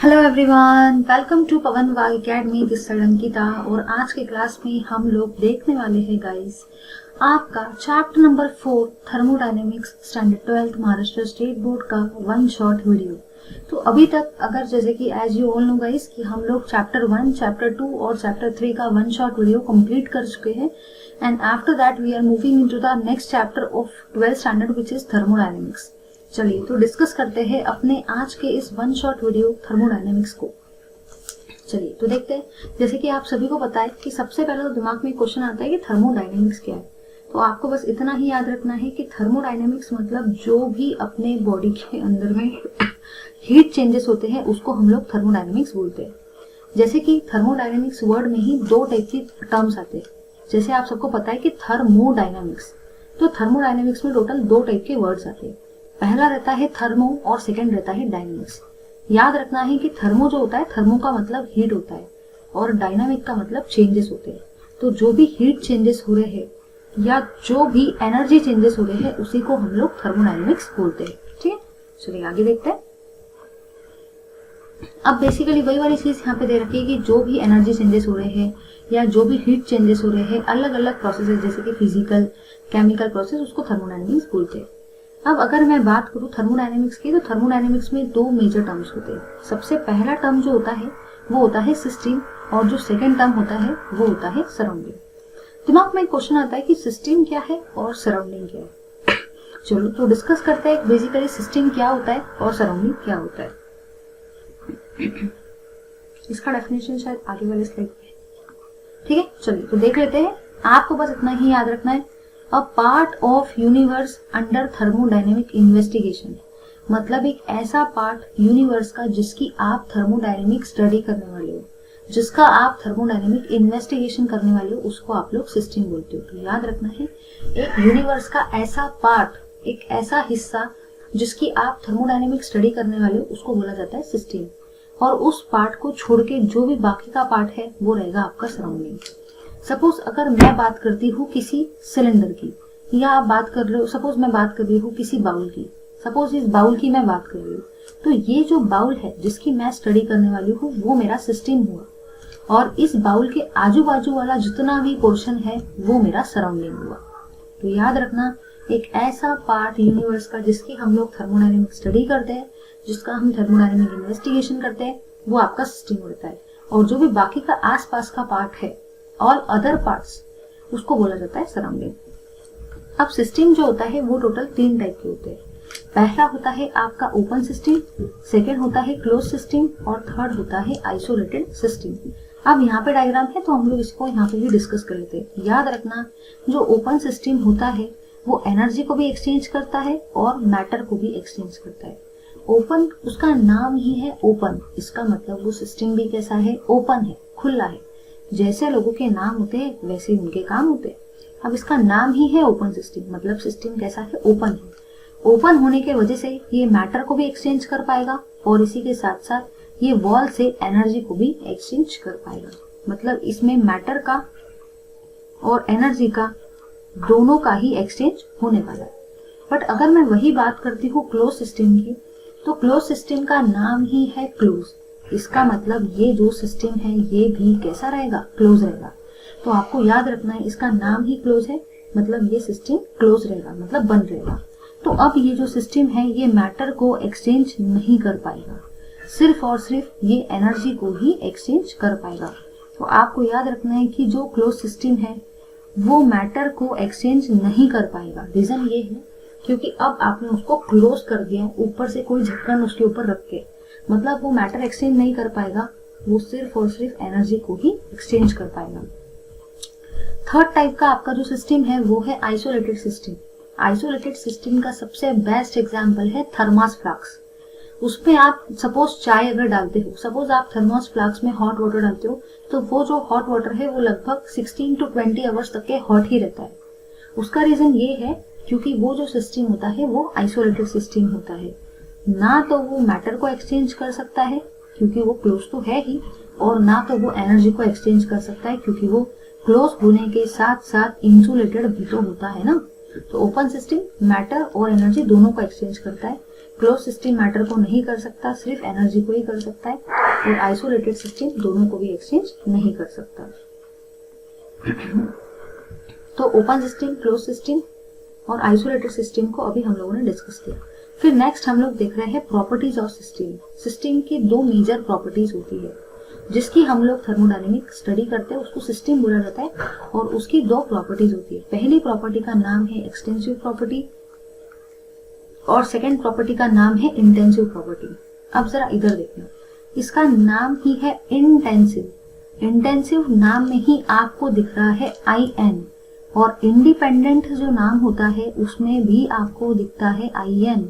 Hello everyone, welcome to पवन वाग academy. This side Ankita. और आज के क्लास में हम लोग देखने वाले हैं गाइस आपका chapter number 4 thermodynamics standard 12th Maharashtra state board का वन शॉट वीडियो। तो अभी तक अगर जैसे कि as you all know guys कि हम लोग चैप्टर 1, चैप्टर 2 और चैप्टर 3 का वन शॉट वीडियो कंप्लीट कर चुके हैं and after that we are moving into the next chapter of 12th standard which is thermodynamics. चलिए तो डिस्कस करते हैं अपने आज के इस वन शॉट वीडियो थर्मोडायनेमिक्स को। चलिए तो देखते हैं। जैसे कि आप सभी को पता है कि सबसे पहले तो दिमाग में क्वेश्चन आता है कि थर्मोडायनेमिक्स क्या है। तो आपको बस इतना ही याद रखना है कि थर्मोडायनेमिक्स मतलब जो भी अपने बॉडी के अंदर में हीट चेंजेस होते हैं उसको हम लोग थर्मोडायनेमिक्स बोलते हैं। जैसे कि थर्मोडायनेमिक्स वर्ड में ही दो टाइप की टर्म्स आते हैं। जैसे आप सबको पता है कि थर्मोडायनेमिक्स, तो थर्मोडायनेमिक्स में टोटल दो टाइप के वर्ड्स आते हैं। पहला रहता है थर्मो और सेकंड रहता है डायनेमिक्स। याद रखना है कि थर्मो जो होता है, थर्मो का मतलब हीट होता है और डायनामिक का मतलब चेंजेस होते हैं। तो जो भी हीट चेंजेस हो रहे हैं या जो भी एनर्जी चेंजेस हो रहे हैं उसी को हम लोग थर्मोडायनेमिक्स बोलते हैं। ठीक है, चलिए आगे देखते हैं। अब बेसिकली वही वाली चीज यहाँ पे दे रखी है कि जो भी एनर्जी चेंजेस हो रहे हैं या जो भी हीट चेंजेस हो रहे हैं, अलग अलग प्रोसेस जैसे कि फिजिकल, केमिकल प्रोसेस, उसको थर्मोडायनेमिक्स बोलते हैं। अब अगर मैं बात करूं थर्मोडायनेमिक्स की, तो थर्मोडायनेमिक्स में दो मेजर टर्म्स होते हैं। सबसे पहला टर्म जो होता है वो होता है सिस्टम और जो सेकंड टर्म होता है वो होता है सराउंडिंग। दिमाग में एक क्वेश्चन आता है कि सिस्टम क्या है और सराउंडिंग क्या है। चलो तो डिस्कस करते हैं बेसिकली सिस्टम क्या होता है और सराउंडिंग क्या होता है। इसका डेफिनेशन शायद आगे वाले स्लाइड पे। ठीक है, चलिए तो देख लेते हैं। आपको बस इतना ही याद रखना है, a part of universe under thermodynamic investigation. मतलब एक ऐसा पार्ट यूनिवर्स का जिसकी आप थर्मोडायनेमिक स्टडी करने वाले हो, जिसका आप थर्मोडायनेमिक इन्वेस्टिगेशन करने वाले हो, उसको आप लोग सिस्टम बोलते हो। तो याद रखना है, एक यूनिवर्स का ऐसा पार्ट, एक ऐसा हिस्सा जिसकी आप थर्मोडायनेमिक स्टडी करने वाले हो, उसको बोला जाता है सिस्टम। और उस पार्ट को छोड़ के जो भी बाकी का पार्ट है वो रहेगा आपका सराउंडिंग। सपोज अगर मैं बात करती हूँ किसी सिलेंडर की, या आप बात कर रहे हो, सपोज मैं बात कर रही हूँ किसी बाउल की, सपोज इस बाउल की मैं बात कर रही हूँ, तो ये जो बाउल है जिसकी मैं स्टडी करने वाली हूँ वो मेरा सिस्टम हुआ, और इस बाउल के आजू बाजू वाला जितना भी पोर्शन है वो मेरा सराउंडिंग हुआ। तो याद रखना, एक ऐसा पार्ट यूनिवर्स का जिसकी हम लोग थर्मोडायनेमिक स्टडी करते हैं, जिसका हम थर्मोडायनेमिक इन्वेस्टिगेशन करते हैं, वो आपका सिस्टम होता है। और जो भी बाकी का आसपास का पार्ट है, ऑल अदर पार्ट्स, उसको बोला जाता है सराउंडिंग। अब सिस्टम जो होता है वो टोटल 3 टाइप के होते हैं। पहला होता है आपका ओपन सिस्टम, सेकेंड होता है क्लोज सिस्टम और थर्ड होता है आइसोलेटेड सिस्टम। अब यहाँ पे डायग्राम है तो हम लोग इसको यहाँ पे भी डिस्कस कर लेते हैं। याद रखना, जो ओपन सिस्टम होता है वो एनर्जी को भी एक्सचेंज करता है और मैटर को भी एक्सचेंज करता है। ओपन, उसका नाम ही है ओपन, इसका मतलब वो सिस्टम भी कैसा है, ओपन है, खुला है। जैसे लोगों के नाम होते हैं वैसे उनके काम होते हैं। अब इसका नाम ही है ओपन सिस्टम, मतलब सिस्टम कैसा है, ओपन है। ओपन होने के वजह से ये मैटर को भी एक्सचेंज कर पाएगा और इसी के साथ साथ ये वॉल से एनर्जी को भी एक्सचेंज कर पाएगा। मतलब इसमें मैटर का और एनर्जी का दोनों का ही एक्सचेंज होने वाला है। बट अगर मैं वही बात करती हूँ क्लोज सिस्टम की, तो क्लोज सिस्टम का नाम ही है क्लोज। इसका मतलब ये जो सिस्टम है ये भी कैसा रहेगा, क्लोज रहेगा। तो आपको याद रखना है, इसका नाम ही क्लोज है, मतलब ये सिस्टम क्लोज रहेगा, मतलब बंद रहेगा। तो अब ये जो सिस्टम है ये मैटर को एक्सचेंज नहीं कर पाएगा, सिर्फ और सिर्फ ये एनर्जी को ही एक्सचेंज कर पाएगा। तो आपको याद रखना है कि जो क्लोज सिस्टम है वो मैटर को एक्सचेंज नहीं कर पाएगा। रीजन ये है क्योंकि अब आपने उसको क्लोज कर दिया, ऊपर से कोई ढक्कन उसके ऊपर रख के, मतलब वो मैटर एक्सचेंज नहीं कर पाएगा, वो सिर्फ और सिर्फ एनर्जी को ही एक्सचेंज कर पाएगा। थर्ड टाइप का आपका जो सिस्टम है वो है आइसोलेटेड सिस्टम। आइसोलेटेड सिस्टम का सबसे बेस्ट एग्जांपल है थर्मस फ्लास्क। उसमें आप सपोज चाय अगर डालते हो, सपोज आप थर्मस फ्लास्क में हॉट वाटर डालते हो, तो वो जो हॉट वाटर है वो लगभग 16 to 20 आवर्स तक के हॉट ही रहता है। उसका रीजन ये है क्योंकि वो जो सिस्टम होता है वो आइसोलेटेड सिस्टम होता है। ना तो वो मैटर को एक्सचेंज कर सकता है क्योंकि वो क्लोज तो है ही, और ना तो वो एनर्जी को एक्सचेंज कर सकता है क्योंकि वो क्लोज होने के साथ साथ इंसुलेटेड भी तो होता है ना। तो ओपन सिस्टम मैटर और एनर्जी दोनों को एक्सचेंज करता है, क्लोज सिस्टम मैटर को नहीं कर सकता, सिर्फ एनर्जी को ही कर सकता है, और आइसोलेटेड सिस्टम दोनों को भी एक्सचेंज नहीं कर सकता। तो ओपन सिस्टम, क्लोज सिस्टम और आइसोलेटेड सिस्टम को अभी हम लोगों ने डिस्कस किया। फिर नेक्स्ट हम लोग देख रहे हैं प्रॉपर्टीज ऑफ सिस्टम। सिस्टम की दो मेजर प्रॉपर्टीज होती है जिसकी हम लोग थर्मोडायनेमिक स्टडी करते हैं, उसको सिस्टम बोला जाता है, और उसकी दो प्रॉपर्टीज होती है। पहली प्रॉपर्टी का नाम है एक्सटेंसिव प्रॉपर्टी और सेकेंड प्रॉपर्टी का नाम है इंटेंसिव प्रॉपर्टी। अब जरा इधर देखना, इसका नाम ही है इंटेंसिव। इंटेंसिव नाम में ही आपको दिख रहा है IN, और इंडिपेंडेंट जो नाम होता है उसमें भी आपको दिखता है IN।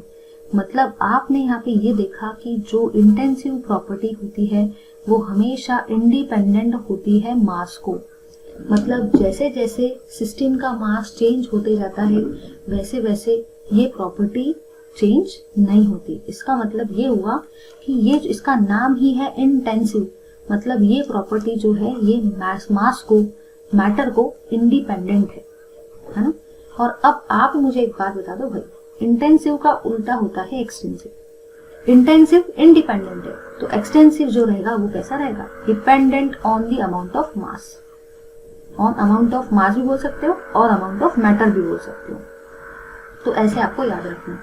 मतलब आपने यहाँ पे ये देखा कि जो इंटेंसिव प्रॉपर्टी होती है वो हमेशा इंडिपेंडेंट होती है मास को। मतलब जैसे जैसे सिस्टम का मास चेंज होते जाता है वैसे वैसे ये प्रॉपर्टी चेंज नहीं होती। इसका मतलब ये हुआ कि ये इसका नाम ही है इंटेंसिव, मतलब ये प्रॉपर्टी जो है ये मास को, मैटर को इंडिपेंडेंट है ना। और अब आप मुझे एक बात बता दो भाई, इंटेंसिव का उल्टा होता है एक्सटेंसिव। इंटेंसिव इंडिपेंडेंट है तो एक्सटेंसिव जो रहेगा वो कैसा रहेगा, dependent on the amount of mass. On amount of mass भी बोल सकते हो और अमाउंट ऑफ मैटर भी बोल सकते हो। तो ऐसे आपको याद रखना,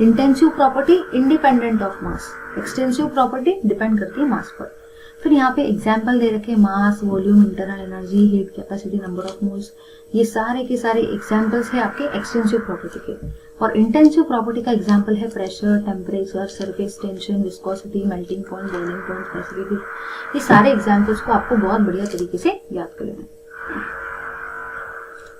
intensive property independent of mass, extensive property depend करती है मास पर। फिर यहाँ पे एग्जाम्पल दे रखे mass, volume, internal energy, heat capacity, number of moles, ये सारे के सारे एग्जाम्पल्स है आपके एक्सटेंसिव प्रॉपर्टी के। और इंटेंसिव प्रॉपर्टी का एग्जाम्पल है pressure, temperature, surface tension, viscosity, melting point, boiling point, specific. ये सारे एग्जाम्पल्स को आपको बहुत बढ़िया तरीके से याद कर लेना।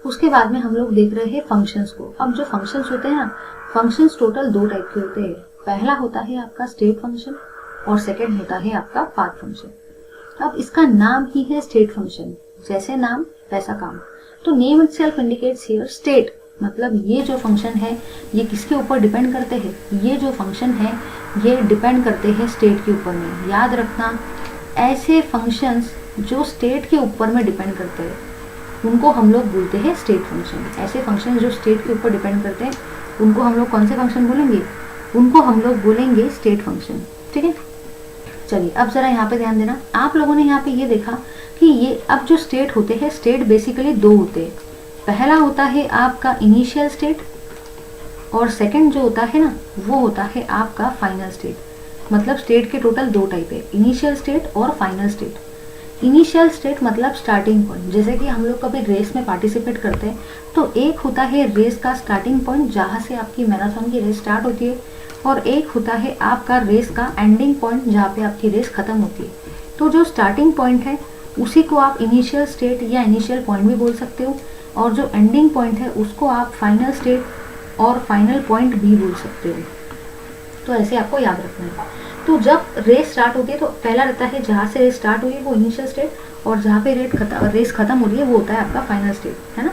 उसके बाद में हम लोग देख रहे हैं फंक्शंस को। अब जो फंक्शंस होते हैं ना, फंक्शंस टोटल दो टाइप के होते हैं। पहला होता है आपका स्टेट फंक्शन और सेकंड होता है आपका पाथ फंक्शन। अब इसका नाम ही है स्टेट फंक्शन, जैसे नाम वैसा काम। तो name itself indicates here state, मतलब ये जो फंक्शन है ये किसके ऊपर डिपेंड करते हैं, ये जो फंक्शन है ये डिपेंड करते हैं स्टेट के ऊपर में। याद रखना, ऐसे फंक्शंस जो स्टेट के ऊपर में डिपेंड करते हैं उनको हम लोग बोलते हैं स्टेट फंक्शन। ऐसे फंक्शन जो स्टेट के ऊपर डिपेंड करते हैं उनको हम लोग कौन से फंक्शन बोलेंगे, उनको हम लोग बोलेंगे स्टेट फंक्शन। ठीक है, चलिए अब जरा यहाँ पे ध्यान देना। आप लोगों ने यहाँ पे ये देखा कि ये अब जो स्टेट होते हैं, स्टेट बेसिकली दो होते हैं। पहला होता है आपका इनिशियल स्टेट और सेकंड जो होता है ना वो होता है आपका फाइनल स्टेट। मतलब स्टेट के टोटल दो टाइप है, इनिशियल स्टेट और फाइनल स्टेट। इनिशियल स्टेट मतलब स्टार्टिंग पॉइंट। जैसे कि हम लोग कभी रेस में पार्टिसिपेट करते हैं तो एक होता है रेस का स्टार्टिंग पॉइंट जहाँ से आपकी मैराथन की रेस स्टार्ट होती है, और एक होता है आपका रेस का एंडिंग पॉइंट जहाँ पे आपकी रेस खत्म होती है। तो जो स्टार्टिंग पॉइंट है उसी को आप इनिशियल स्टेट या इनिशियल पॉइंट भी बोल सकते हो, और जो एंडिंग पॉइंट है उसको आप फाइनल स्टेट और फाइनल पॉइंट भी बोल सकते हो। तो ऐसे आपको याद रखना है। तो जब रेस स्टार्ट होती है तो पहला रहता है जहाँ से रेस स्टार्ट हुई है वो इनिशियल स्टेट, और जहाँ पे रेस खत्म हो रही है वो होता है आपका फाइनल स्टेट, है ना।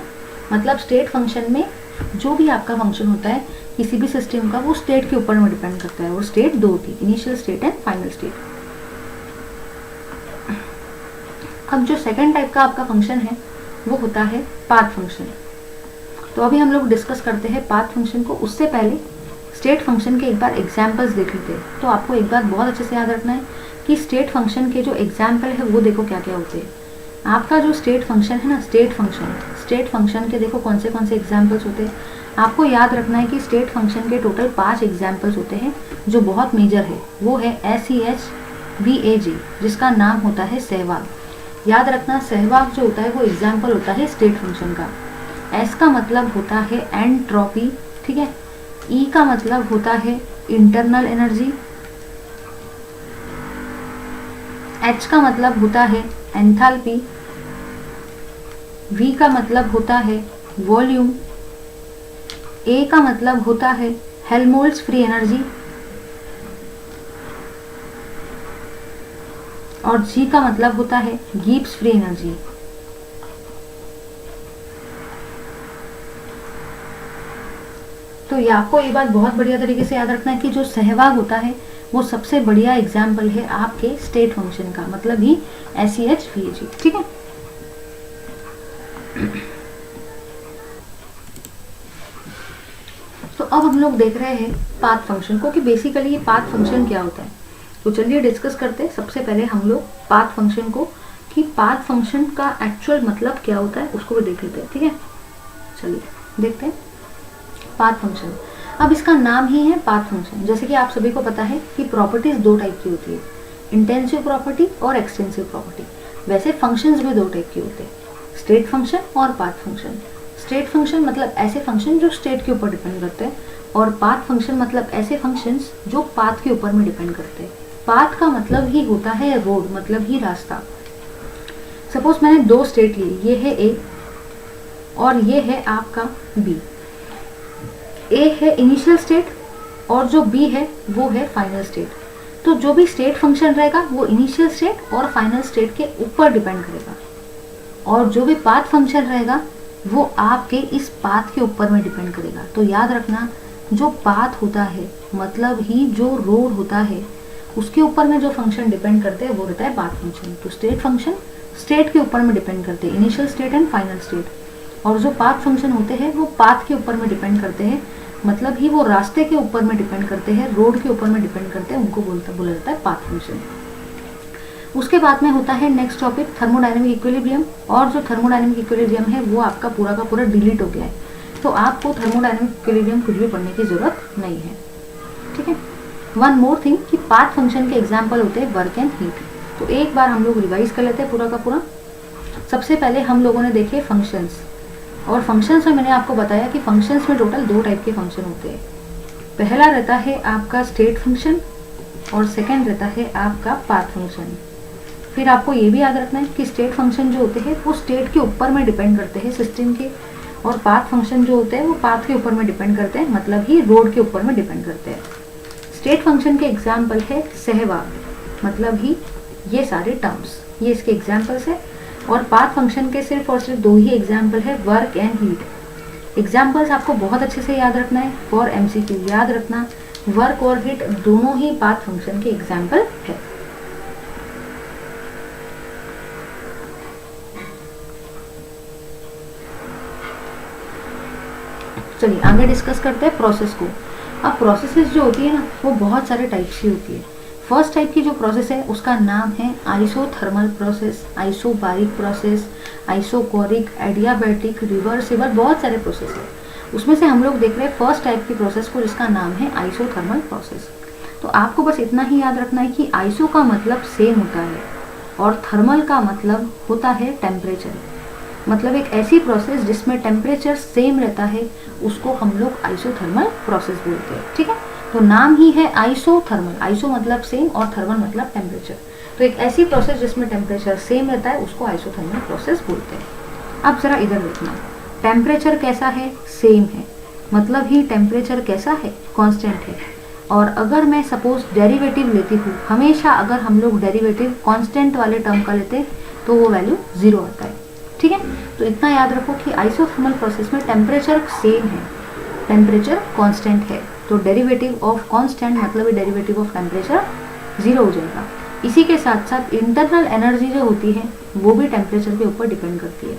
मतलब स्टेट फंक्शन में जो भी आपका फंक्शन होता है किसी भी सिस्टम का वो स्टेट के ऊपर में डिपेंड करता है, और स्टेट दो होती है, initial state and final state. अब जो सेकंड टाइप का आपका फंक्शन है वो होता है पाथ फंक्शन। तो अभी हम लोग डिस्कस करते हैं पाथ फंक्शन को। उससे पहले स्टेट फंक्शन के एक बार एग्जाम्पल्स देख लेते हैं। तो आपको एक बात बहुत अच्छे से याद रखना है कि स्टेट फंक्शन के जो एग्जाम्पल है वो देखो क्या क्या होते हैं। आपका जो स्टेट फंक्शन है ना, स्टेट फंक्शन के देखो कौन से एग्जाम्पल्स होते हैं। आपको याद रखना है कि स्टेट फंक्शन के टोटल 5 एग्जाम्पल्स होते हैं जो बहुत मेजर है। वो है SEHVAG जिसका नाम होता है सहवाग। याद रखना, सहवाग जो होता है वो एग्जाम्पल होता है स्टेट फंक्शन का। S का मतलब होता है एंट्रोपी, ठीक है। E का मतलब होता है इंटरनल एनर्जी, H का मतलब होता है एंथैल्पी, V का मतलब होता है वॉल्यूम, A का मतलब होता है हेल्महोल्ट्ज फ्री एनर्जी, और G का मतलब होता है गिब्स फ्री एनर्जी। तो ये आपको ये बात बहुत बढ़िया तरीके से याद रखना है कि जो सहवाग होता है वो सबसे बढ़िया एग्जाम्पल है आपके स्टेट फंक्शन का, मतलब ही SEHVAG, ठीक है। तो तो अब हम लोग देख रहे हैं पाथ फंक्शन को कि बेसिकली ये पाथ फंक्शन क्या होता है। तो चलिए डिस्कस करते हैं। सबसे पहले हम लोग पाथ फंक्शन को कि पाथ फंक्शन का एक्चुअल मतलब क्या होता है उसको भी देख लेते हैं। ठीक है, चलिए देखते हैं पाथ फंक्शन। अब इसका नाम ही है पाथ फंक्शन। जैसे कि आप सभी को पता है कि प्रॉपर्टीज दो टाइप की होती है, इंटेंसिव प्रॉपर्टी और एक्सटेंसिव प्रॉपर्टी। वैसे फंक्शंस भी दो टाइप के होते हैं, स्टेट फंक्शन और पाथ फंक्शन। स्टेट फंक्शन मतलब ऐसे फंक्शन जो स्टेट के ऊपर डिपेंड करते हैं, और पाथ फंक्शन मतलब ऐसे फंक्शंस जो पाथ के ऊपर में डिपेंड करते हैं। पाथ का मतलब ही होता है रोड, मतलब ही रास्ता। सपोज मैंने दो स्टेट लिए, ये है ए और ये है आपका बी। ए है इनिशियल स्टेट और जो बी है वो है फाइनल स्टेट। तो जो भी स्टेट फंक्शन रहेगा वो इनिशियल स्टेट और फाइनल स्टेट के ऊपर डिपेंड करेगा, और जो भी पाथ फंक्शन रहेगा वो आपके इस पाथ के ऊपर में डिपेंड करेगा। तो याद रखना, जो पाथ होता है मतलब ही जो रोड होता है उसके ऊपर में जो फंक्शन डिपेंड करते हैं वो रहता है पाथ फंक्शन। तो स्टेट फंक्शन स्टेट के ऊपर में डिपेंड करते हैं, initial state and final state, और जो पाथ फंक्शन होते हैं वो पाथ के ऊपर में डिपेंड करते हैं, मतलब ही वो रास्ते के ऊपर में डिपेंड करते हैं, रोड के ऊपर में डिपेंड करते हैं, उनको बोला जाता है पाथ फंक्शन। उसके बाद में होता है नेक्स्ट टॉपिक थर्मोडायनेमिक इक्विलिब्रियम, और जो थर्मोडायनेमिक इक्विलिब्रियम है वो आपका पूरा का पूरा डिलीट हो गया है, तो आपको थर्मोडायनेमिक इक्विलिब्रियम कुछ भी पढ़ने की जरूरत नहीं है। ठीक है, वन मोर थिंग कि पाथ फंक्शन के एग्जाम्पल होते हैं वर्क एंड हीट। तो एक बार हम लोग रिवाइज कर लेते हैं पूरा का पूरा। सबसे पहले हम लोगों ने देखे फंक्शंस, और फंक्शंस में मैंने आपको बताया कि फंक्शंस में टोटल दो टाइप के फंक्शन होते हैं। पहला रहता है आपका स्टेट फंक्शन और सेकंड रहता है आपका पाथ फंक्शन। फिर आपको ये भी याद रखना है कि स्टेट फंक्शन जो होते हैं वो स्टेट के ऊपर में डिपेंड करते हैं सिस्टम के, और पाथ फंक्शन जो होते हैं वो पाथ के ऊपर में डिपेंड करते हैं, मतलब ही रोड के ऊपर में डिपेंड करते हैं। स्टेट फंक्शन के एग्जाम्पल है सहवाग, मतलब ही ये सारे टर्म्स, ये इसके एग्जाम्पल्स है। और पाथ फंक्शन के सिर्फ और सिर्फ दो ही एग्जाम्पल है, वर्क एंड हीट। एग्जाम्पल्स आपको बहुत अच्छे से याद रखना है फॉर एमसीक्यू। याद रखना वर्क और हीट दोनों ही पाथ फंक्शन के एग्जाम्पल है। चलिए आगे डिस्कस करते हैं प्रोसेस को। अब प्रोसेसेस जो होती है ना वो बहुत सारे टाइप्स की होती है। फर्स्ट टाइप की जो प्रोसेस है उसका नाम है isothermal process, isobaric process, isochoric, adiabatic, reversible, बहुत सारे प्रोसेस है। उसमें से हम लोग देख रहे हैं फर्स्ट टाइप की प्रोसेस को जिसका नाम है आइसोथर्मल प्रोसेस। तो आपको बस इतना ही याद रखना है कि आइसो का मतलब सेम होता है और थर्मल का मतलब होता है टेम्परेचर, मतलब एक ऐसी प्रोसेस जिसमें टेम्परेचर सेम रहता है उसको हम लोग आइसोथर्मल प्रोसेस बोलते हैं। ठीक है, तो नाम ही है आइसोथर्मल, आइसो मतलब सेम और थर्मल मतलब टेम्परेचर। तो एक ऐसी प्रोसेस जिसमें टेम्परेचर सेम रहता है उसको आइसोथर्मल प्रोसेस बोलते हैं। अब जरा इधर देखना, टेम्परेचर कैसा है, सेम है, मतलब ही टेम्परेचर कैसा है, कांस्टेंट है। और अगर मैं सपोज डेरिवेटिव लेती हूँ, हमेशा अगर हम लोग डेरिवेटिव कांस्टेंट वाले टर्म का लेते हैं तो वो वैल्यू 0 आता है। ठीक है, तो इतना याद रखो कि आइसोथर्मल प्रोसेस में टेम्परेचर सेम है, टेम्परेचर कांस्टेंट है, तो डेरिवेटिव ऑफ कांस्टेंट मतलब डेरिवेटिव ऑफ टेम्परेचर 0 हो जाएगा। इसी के साथ साथ इंटरनल एनर्जी जो होती है वो भी टेम्परेचर के ऊपर डिपेंड करती है।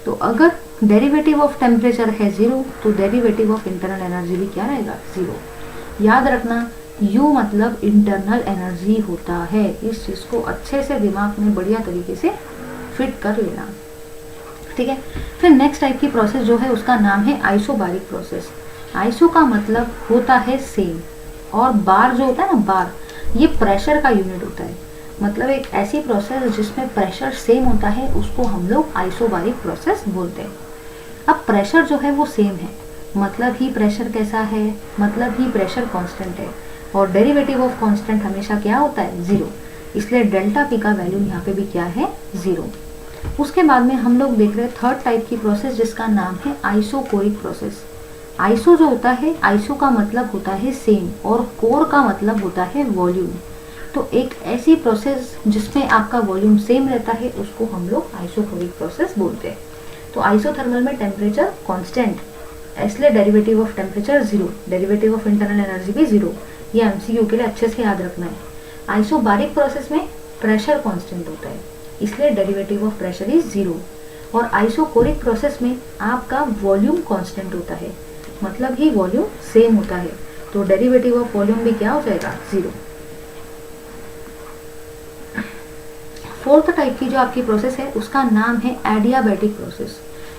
तो अगर डेरिवेटिव ऑफ टेम्परेचर है 0 तो डेरिवेटिव ऑफ इंटरनल एनर्जी भी क्या रहेगा, 0। याद रखना U मतलब इंटरनल एनर्जी होता है। इस चीज को अच्छे से दिमाग में बढ़िया तरीके से फिट कर लेना। ठीक है, फिर नेक्स्ट टाइप की प्रोसेस जो है उसका नाम है आइसोबारिक प्रोसेस। आइसो का मतलब होता है सेम, और बार जो होता है ना, बार ये प्रेशर का यूनिट होता है, मतलब एक ऐसी प्रोसेस जिसमें प्रेशर सेम होता है उसको हम लोग आइसोबारिक प्रोसेस बोलते हैं। अब प्रेशर जो है वो सेम है, मतलब ही प्रेशर कैसा है, मतलब ही प्रेशर कांस्टेंट है, और डेरिवेटिव ऑफ कांस्टेंट हमेशा क्या होता है, 0, इसलिए डेल्टा पी का वैल्यू यहाँ पे भी क्या है, 0। उसके बाद में हम लोग देख रहे हैं थर्ड टाइप की प्रोसेस जिसका नाम है आइसोकोरिक प्रोसेस। आइसो जो होता है, आइसो का मतलब होता है सेम और कोर का मतलब होता है वॉल्यूम। तो एक ऐसी प्रोसेस जिसमें आपका वॉल्यूम सेम रहता है उसको हम लोग आइसोकोरिक प्रोसेस बोलते हैं। तो आइसोथर्मल में टेम्परेचर कांस्टेंट, इसलिए derivative of temperature 0, derivative of internal energy भी 0। ये एमसीक्यू के लिए अच्छे से याद रखना है। आइसोबारिक प्रोसेस में प्रेशर कांस्टेंट होता है, इसलिए डेरिवेटिव ऑफ प्रेशर इज 0। और आइसोकोरिक प्रोसेस में आपका वॉल्यूम कांस्टेंट होता है, मतलब ही वॉल्यूम सेम होता है, तो डेरिवेटिव ऑफ वॉल्यूम भी क्या हो जाएगा, 0। फोर्थ टाइप की जो आपकी प्रोसेस है उसका नाम है एडियाबैटिक प्रोसेस।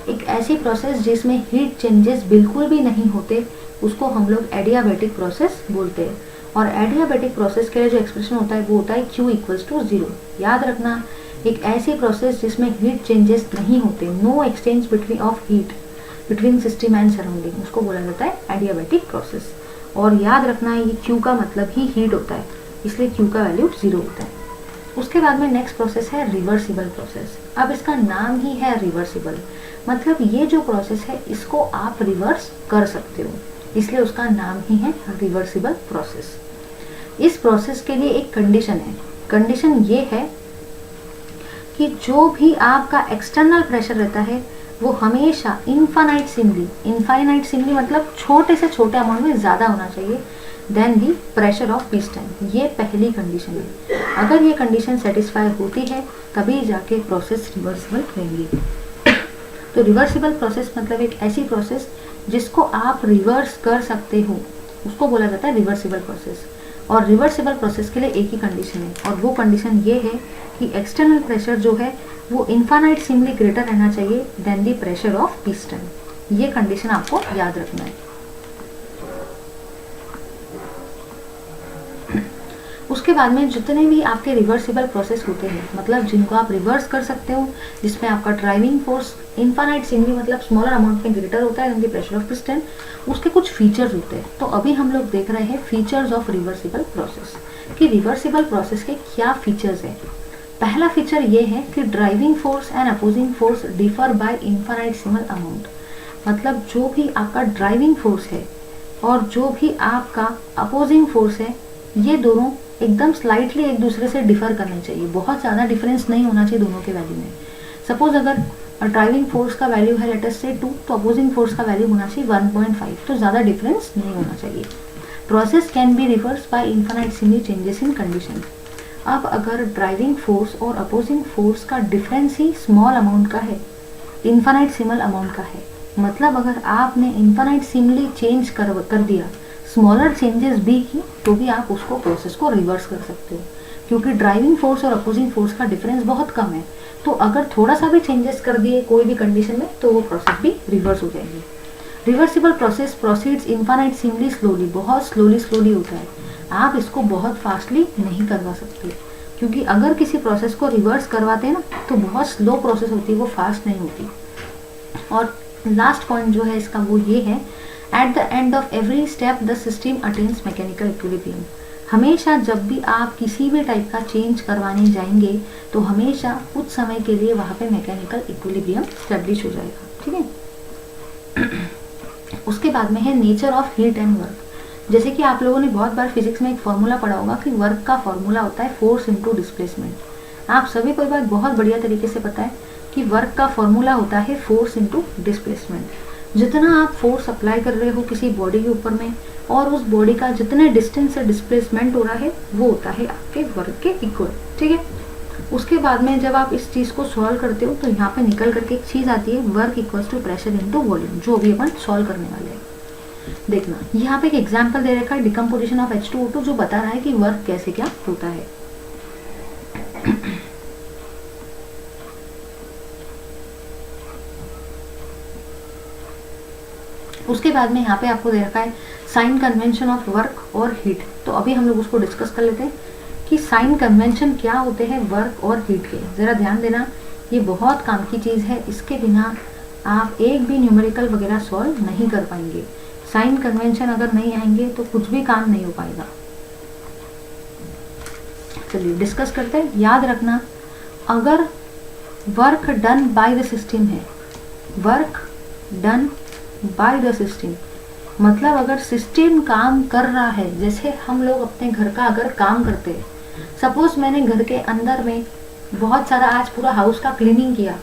एक ऐसी प्रोसेस जिसमें हीट चेंजेस बिल्कुल भी नहीं होते, उसको हम लोग एडियाबैटिक प्रोसेस बोलते हैं। और एडियाबैटिक प्रोसेस के लिए जो एक्सप्रेशन होता है वो होता है Q = 0। याद रखना, एक ऐसी प्रोसेस जिसमें हीट चेंजेस नहीं होते, no exchange between of heat between system and surrounding, उसको बोला जाता है एडियाबैटिक प्रोसेस। और याद रखना ये Q का मतलब ही हीट होता है, इसलिए Q का वैल्यू 0 होता है। उसके बाद में नेक्स्ट प्रोसेस है रिवर्सिबल प्रोसेस। अब इसका नाम ही है रिवर्सिबल, मतलब ये जो प्रोसेस है इसको आप रिवर्स कर सकते हो, इसलिए उसका नाम ही है रिवर्सिबल प्रोसेस। इस प्रोसेस के लिए एक कंडीशन है, कंडीशन ये है कि जो भी आपका एक्सटर्नल प्रेशर रहता है वो हमेशा इनफाइनाइट सिमली मतलब छोटे से छोटे अमाउंट में ज़्यादा होना चाहिए than the pressure of piston. ये पहली कंडीशन है। अगर ये कंडीशन सेटिस्फाई होती है तभी जाके प्रोसेस रिवर्सिबल रहेंगी। तो रिवर्सिबल प्रोसेस मतलब एक ऐसी प्रोसेस जिसको आप रिवर्स कर सकते हो, उसको बोला जाता है रिवर्सिबल प्रोसेस। और रिवर्सिबल प्रोसेस के लिए एक ही कंडीशन है, और वो कंडीशन ये है कि एक्सटर्नल प्रेशर जो है वो इनफाइनाइटसिमली ग्रेटर रहना चाहिए than the pressure of piston. ये कंडीशन आपको याद रखना है। उसके बाद में जितने भी आपके रिवर्सिबल प्रोसेस होते हैं, मतलब जिनको आप रिवर्स कर सकते हो, जिसमें आपका ड्राइविंग फोर्स इनफाइनाइटसिमली मतलब स्मॉलर अमाउंट में ग्रेटर होता है than the pressure of piston, उसके कुछ फीचर्स होते हैं। तो अभी हम लोग देख रहे हैं फीचर्स ऑफ रिवर्सिबल प्रोसेस कि रिवर्सिबल प्रोसेस के क्या फीचर्स है। पहला फीचर ये है कि driving force and opposing force differ by infinitesimal amount, मतलब जो भी आपका ड्राइविंग फोर्स है और जो भी आपका अपोजिंग फोर्स है, ये दोनों एकदम स्लाइटली एक दूसरे से डिफर करने चाहिए, बहुत ज़्यादा डिफरेंस नहीं होना चाहिए दोनों के वैल्यू में। सपोज अगर ड्राइविंग फोर्स का वैल्यू है लेट अस से 2, तो अपोजिंग फोर्स का वैल्यू होना चाहिए 1.5, तो ज़्यादा डिफरेंस नहीं होना चाहिए। Process can be reverse by infinitesimally changes in condition. अब अगर ड्राइविंग फोर्स और अपोजिंग फोर्स का डिफरेंस ही स्मॉल अमाउंट का है, इनफाइनाइटसिमल अमाउंट का है, मतलब अगर आपने इनफाइनाइटसिमली चेंज कर दिया, स्मॉलर चेंजेस भी की, तो भी आप उसको प्रोसेस को रिवर्स कर सकते हो, क्योंकि ड्राइविंग फोर्स और अपोजिंग फोर्स का डिफरेंस बहुत कम है। तो अगर थोड़ा सा भी चेंजेस कर दिए कोई भी कंडीशन में तो वो प्रोसेस भी रिवर्स हो जाएगी। रिवर्सिबल प्रोसेस प्रोसीड्स इनफाइनाइटसिमली स्लोली, बहुत स्लोली होता है। आप इसको बहुत फास्टली नहीं करवा सकते, क्योंकि अगर किसी प्रोसेस को रिवर्स करवाते हैं ना तो बहुत स्लो प्रोसेस होती है, वो फास्ट नहीं होती। और लास्ट पॉइंट जो है इसका वो ये है, at the end of every step the system attains mechanical equilibrium. हमेशा जब भी आप किसी भी टाइप का चेंज करवाने जाएंगे तो हमेशा कुछ समय के लिए वहाँ पे मैकेनिकल इक्विलिब्रियम स्टैब्लिश हो जाएगा, ठीक है। उसके बाद में है nature of heat and work. जैसे कि आप लोगों ने बहुत बार फिजिक्स में एक फॉर्मूला पढ़ा होगा कि वर्क का फॉर्मूला होता है फोर्स इनटू डिस्प्लेसमेंट। आप सभी को एक बात बहुत बढ़िया तरीके से पता है कि वर्क का फॉर्मूला होता है फोर्स इनटू डिस्प्लेसमेंट। जितना आप फोर्स अप्लाई कर रहे हो किसी बॉडी के ऊपर में और उस बॉडी का जितने डिस्टेंस से डिस्प्लेसमेंट हो रहा है वो होता है आपके वर्क के इक्वल, ठीक है। उसके बाद में जब आप इस चीज़ को सॉल्व करते हो तो यहाँ पे निकल करके एक चीज़ आती है work equals to pressure into volume, जो अभी अपन सॉल्व करने वाले हैं। देखना यहाँ पे एक एग्जांपल दे रखा है डिकम्पोजिशन ऑफ H2O2, जो बता रहा है कि वर्क कैसे क्या होता है। उसके बाद में यहाँ पे आपको दे रखा है साइन कन्वेंशन ऑफ वर्क और हीट। तो अभी हम लोग उसको डिस्कस कर लेते हैं कि साइन कन्वेंशन क्या होते हैं वर्क और हीट के। ज़रा ध्यान देना, ये बहुत काम की चीज़ है, इसके बिना आप एक भी न्यूमेरिकल वगैरह सॉल्व नहीं कर पाएंगे। साइन कन्वेंशन अगर नहीं आएंगे तो कुछ भी काम नहीं हो पाएगा। चलिए डिस्कस करते हैं। याद रखना, अगर work done by the system है, work done by the system मतलब अगर सिस्टम काम कर रहा है, जैसे हम लोग अपने घर का अगर काम करते हैं, सपोज मैंने घर के अंदर में बहुत सारा आज पूरा हाउस का क्लीनिंग किया,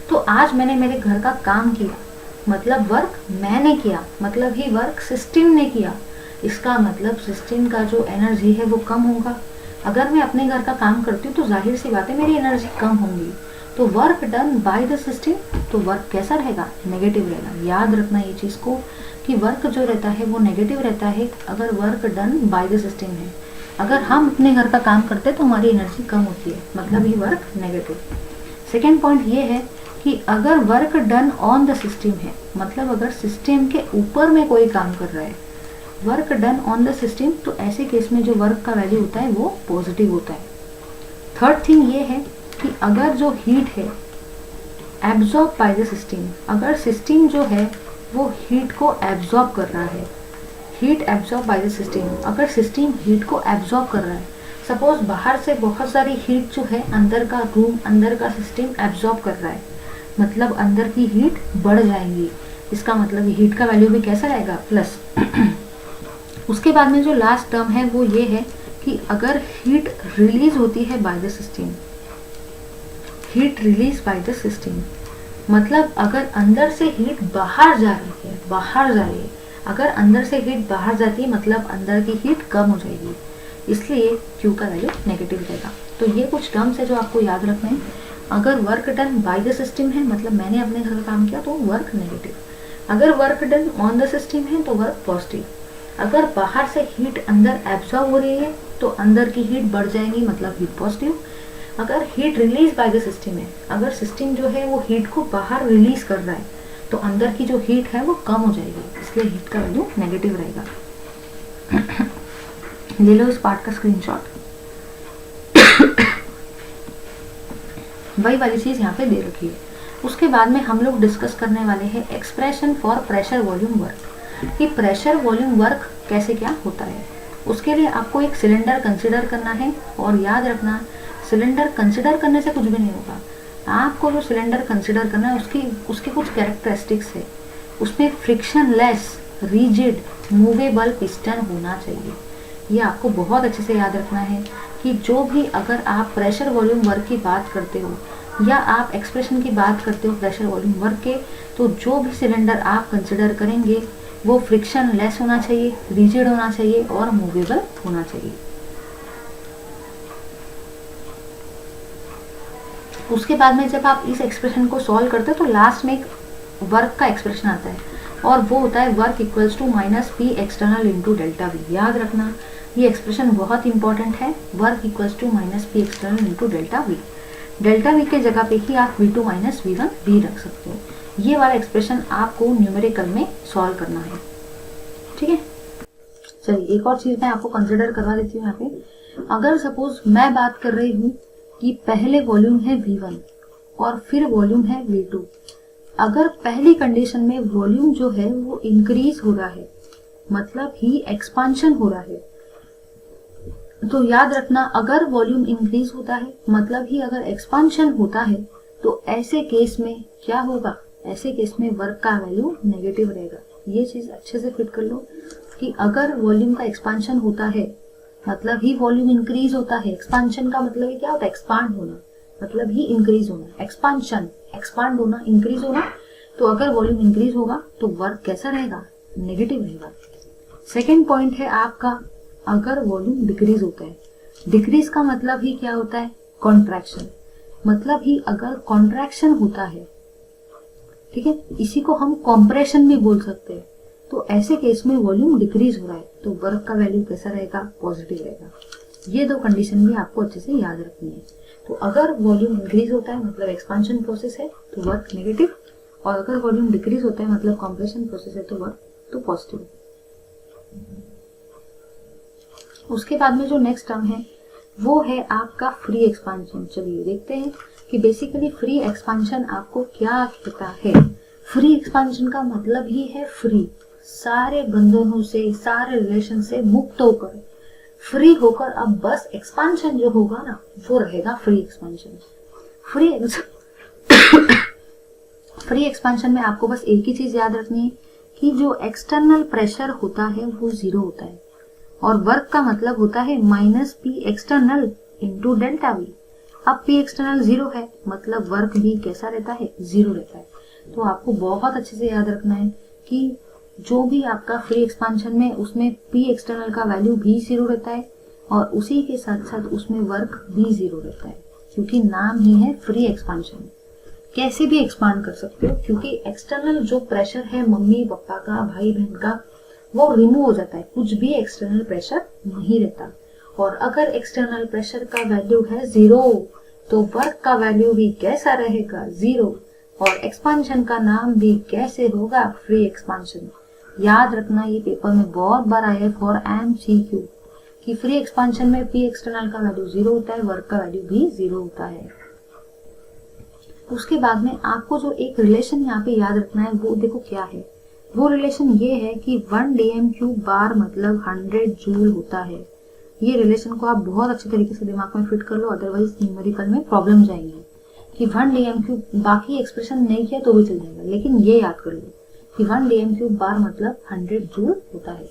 तो आज मैंने मेरे घर का काम किया, मतलब वर्क मैंने किया, मतलब ही वर्क सिस्टम ने किया। इसका मतलब सिस्टम का जो एनर्जी है वो कम होगा। अगर मैं अपने घर का काम करती हूँ तो जाहिर सी बात है मेरी एनर्जी कम होगी। तो work done by the system, तो वर्क कैसा रहेगा, नेगेटिव रहेगा। याद रखना ये चीज़ को कि वर्क जो रहता है वो नेगेटिव रहता है अगर work done by the system है। अगर हम अपने घर का काम करते हैं तो हमारी एनर्जी कम होती है, मतलब ये वर्क नेगेटिव। सेकेंड पॉइंट ये है कि अगर work done on the system है, मतलब अगर सिस्टम के ऊपर में कोई काम कर रहा है, work done on the system, तो ऐसे केस में जो वर्क का वैल्यू होता है वो पॉजिटिव होता है। थर्ड थिंग ये है कि अगर जो हीट है एब्जॉर्ब बाय द सिस्टम, अगर सिस्टम जो है वो हीट को एब्जॉर्ब कर रहा है, heat absorb by the system, अगर सिस्टम हीट को एब्जॉर्ब कर रहा है, सपोज बाहर से बहुत सारी हीट जो है अंदर का रूम, अंदर का सिस्टम एब्जॉर्ब कर रहा है, मतलब अंदर की हीट बढ़ जाएंगी, इसका मतलब हीट का वैल्यू भी कैसा रहेगा, प्लस। उसके बाद में जो लास्ट टर्म है वो ये है कि अगर हीट रिलीज होती है bye the system, heat release by the system, मतलब अगर अंदर से हीट बाहर जा रही है, बाहर जा रही है, अगर अंदर से हीट बाहर जाती है मतलब अंदर की हीट कम हो जाएगी, इसलिए Q का वैल्यू नेगेटिव रहेगा। तो ये कुछ टर्म्स है जो आपको याद रखने हैं। अगर work done by the system है, मतलब मैंने अपने घर का काम किया, तो वर्क नेगेटिव। अगर work done on the system है तो वर्क पॉजिटिव। अगर बाहर से हीट अंदर एब्जॉर्ब हो रही है तो अंदर की हीट बढ़ जाएगी, मतलब हीट पॉजिटिव। अगर heat release by the system है, अगर सिस्टम जो है वो हीट को बाहर रिलीज कर रहा है तो अंदर की जो हीट है वो कम हो जाएगी, इसलिए हीट का वैल्यू नेगेटिव रहेगा। ले लो इस पार्ट का स्क्रीनशॉट। वही वाली चीज यहाँ पे दे रखी है। उसके बाद में हम लोग डिस्कस करने वाले हैं expression for pressure volume work, कि प्रेशर वॉल्यूम वर्क कैसे क्या होता है। उसके लिए आपको एक सिलेंडर कंसिडर करना है, और याद रखना सिलेंडर कंसिडर करने से कुछ भी नहीं होगा। आपको जो सिलेंडर कंसिडर करना है उसकी कुछ कैरेक्टरिस्टिक्स है, उसमें फ्रिक्शनलेस, रिजिड, मूवेबल पिस्टन होना चाहिए। ये आपको बहुत अच्छे से याद रखना है कि जो भी अगर आप प्रेशर वॉल्यूम वर्क की बात करते हो या आप एक्सप्रेशन की बात करते हो प्रेशर वॉल्यूम वर्क के, तो जो भी सिलेंडर आप कंसिडर करेंगे वो फ्रिक्शन लेस होना चाहिए, रिजिड होना चाहिए और मूवेबल होना चाहिए। उसके बाद में जब आप इस एक्सप्रेशन को सॉल्व करते हो तो लास्ट में एक वर्क का एक्सप्रेशन आता है, और वो होता है work equals to minus P external into delta V. याद रखना ये एक्सप्रेशन बहुत इंपॉर्टेंट है, work equals to minus P external into delta V. Delta V के जगह पे ही आप V2 माइनस V1 भी रख सकते हो। ये वाला एक्सप्रेशन आपको न्यूमेरिकल में सॉल्व करना है, ठीक है। चलिए एक और चीज मैं आपको कंसिडर करवा देती हूँ यहाँ पे। अगर सपोज मैं बात कर रही हूँ कि पहले वॉल्यूम है V1 और फिर वॉल्यूम है V2, अगर पहली कंडीशन में वॉल्यूम जो है वो इंक्रीज हो रहा है, मतलब ही एक्सपांशन हो रहा है, तो याद रखना अगर वॉल्यूम इंक्रीज होता है मतलब ही अगर एक्सपांशन होता है, तो ऐसे केस में क्या होगा, ऐसे केस में वर्क का वैल्यू नेगेटिव रहेगा। ये चीज अच्छे से फिट कर लो कि अगर वॉल्यूम का एक्सपांशन होता है मतलब ही वॉल्यूम इंक्रीज होता है। एक्सपांशन का मतलब क्या होता है, एक्सपांड होना, मतलब ही इंक्रीज होना। एक्सपांशन, एक्सपांड होना, इंक्रीज होना। तो अगर वॉल्यूम इंक्रीज होगा तो वर्क कैसा रहेगा, नेगेटिव रहेगा। सेकेंड पॉइंट है आपका अगर वॉल्यूम डिक्रीज होता है। डिक्रीज का मतलब ही क्या होता है, कॉन्ट्रैक्शन, मतलब ही अगर कॉन्ट्रैक्शन होता है, ठीक है, इसी को हम कॉम्प्रेशन भी बोल सकते हैं। तो ऐसे केस में वॉल्यूम डिक्रीज हो रहा है तो वर्क का वैल्यू कैसा रहेगा, पॉजिटिव रहेगा। ये दो कंडीशन भी आपको अच्छे से याद रखनी है। तो अगर वॉल्यूम इंक्रीज होता है मतलब एक्सपांशन प्रोसेस है तो वर्क नेगेटिव, और अगर वॉल्यूम डिक्रीज होता है मतलब कॉम्प्रेशन प्रोसेस है तो वर्क तो पॉजिटिव। उसके बाद में जो नेक्स्ट टर्म है वो है आपका फ्री एक्सपांशन। चलिए देखते हैं कि बेसिकली फ्री एक्सपांशन आपको क्या कहता है। फ्री एक्सपांशन का मतलब ही है फ्री, सारे बंधनों से, सारे रिलेशन से मुक्त होकर, फ्री होकर अब बस एक्सपांशन जो होगा ना वो रहेगा फ्री एक्सपांशन। फ्री एक्सपांशन में आपको बस एक ही चीज याद रखनी है कि जो एक्सटर्नल प्रेशर होता है वो जीरो होता है, और वर्क का मतलब होता है minus P external into delta we. अब पी एक्सटर्नल जीरो है मतलब वर्क भी कैसा रहता है, जीरो रहता है। तो आपको बहुत अच्छे से याद रखना है कि जो भी आपका फ्री एक्सपांशन में उसमें पी एक्सटर्नल का वैल्यू भी जीरो रहता है, और उसी के साथ साथ उसमें वर्क भी जीरो रहता है, क्योंकि नाम ही है फ्री एक्सपांशन। कैसे भी एक्सपांड कर सकते हो, क्योंकि एक्सटर्नल जो प्रेशर है मम्मी पापा का, भाई बहन का, वो रिमूव हो जाता है, कुछ भी एक्सटर्नल प्रेशर नहीं रहता। और अगर एक्सटर्नल प्रेशर का वैल्यू है 0 तो वर्क का वैल्यू भी कैसा रहेगा, 0। और एक्सपांशन का नाम भी कैसे होगा, फ्री एक्सपांशन। याद रखना, ये पेपर में बहुत बार आया है फॉर MCQ कि फ्री एक्सपांशन में पी एक्सटर्नल का वैल्यू 0 होता है, वर्क का वैल्यू भी 0 होता है। उसके बाद में आपको जो एक रिलेशन यहाँ पे याद रखना है वो देखो क्या है। वो रिलेशन ये है कि 1 dm³ बार मतलब 100 जूल होता है। ये रिलेशन को आप बहुत अच्छे तरीके से दिमाग में फिट कर लो, अदरवाइज न्यूमेरिकल में प्रॉब्लम जाएंगी। कि 1 dm³, बाकी एक्सप्रेशन नहीं किया तो भी चल जाएगा, लेकिन ये याद कर लो कि 1 dm³ बार मतलब 100 जूल होता है।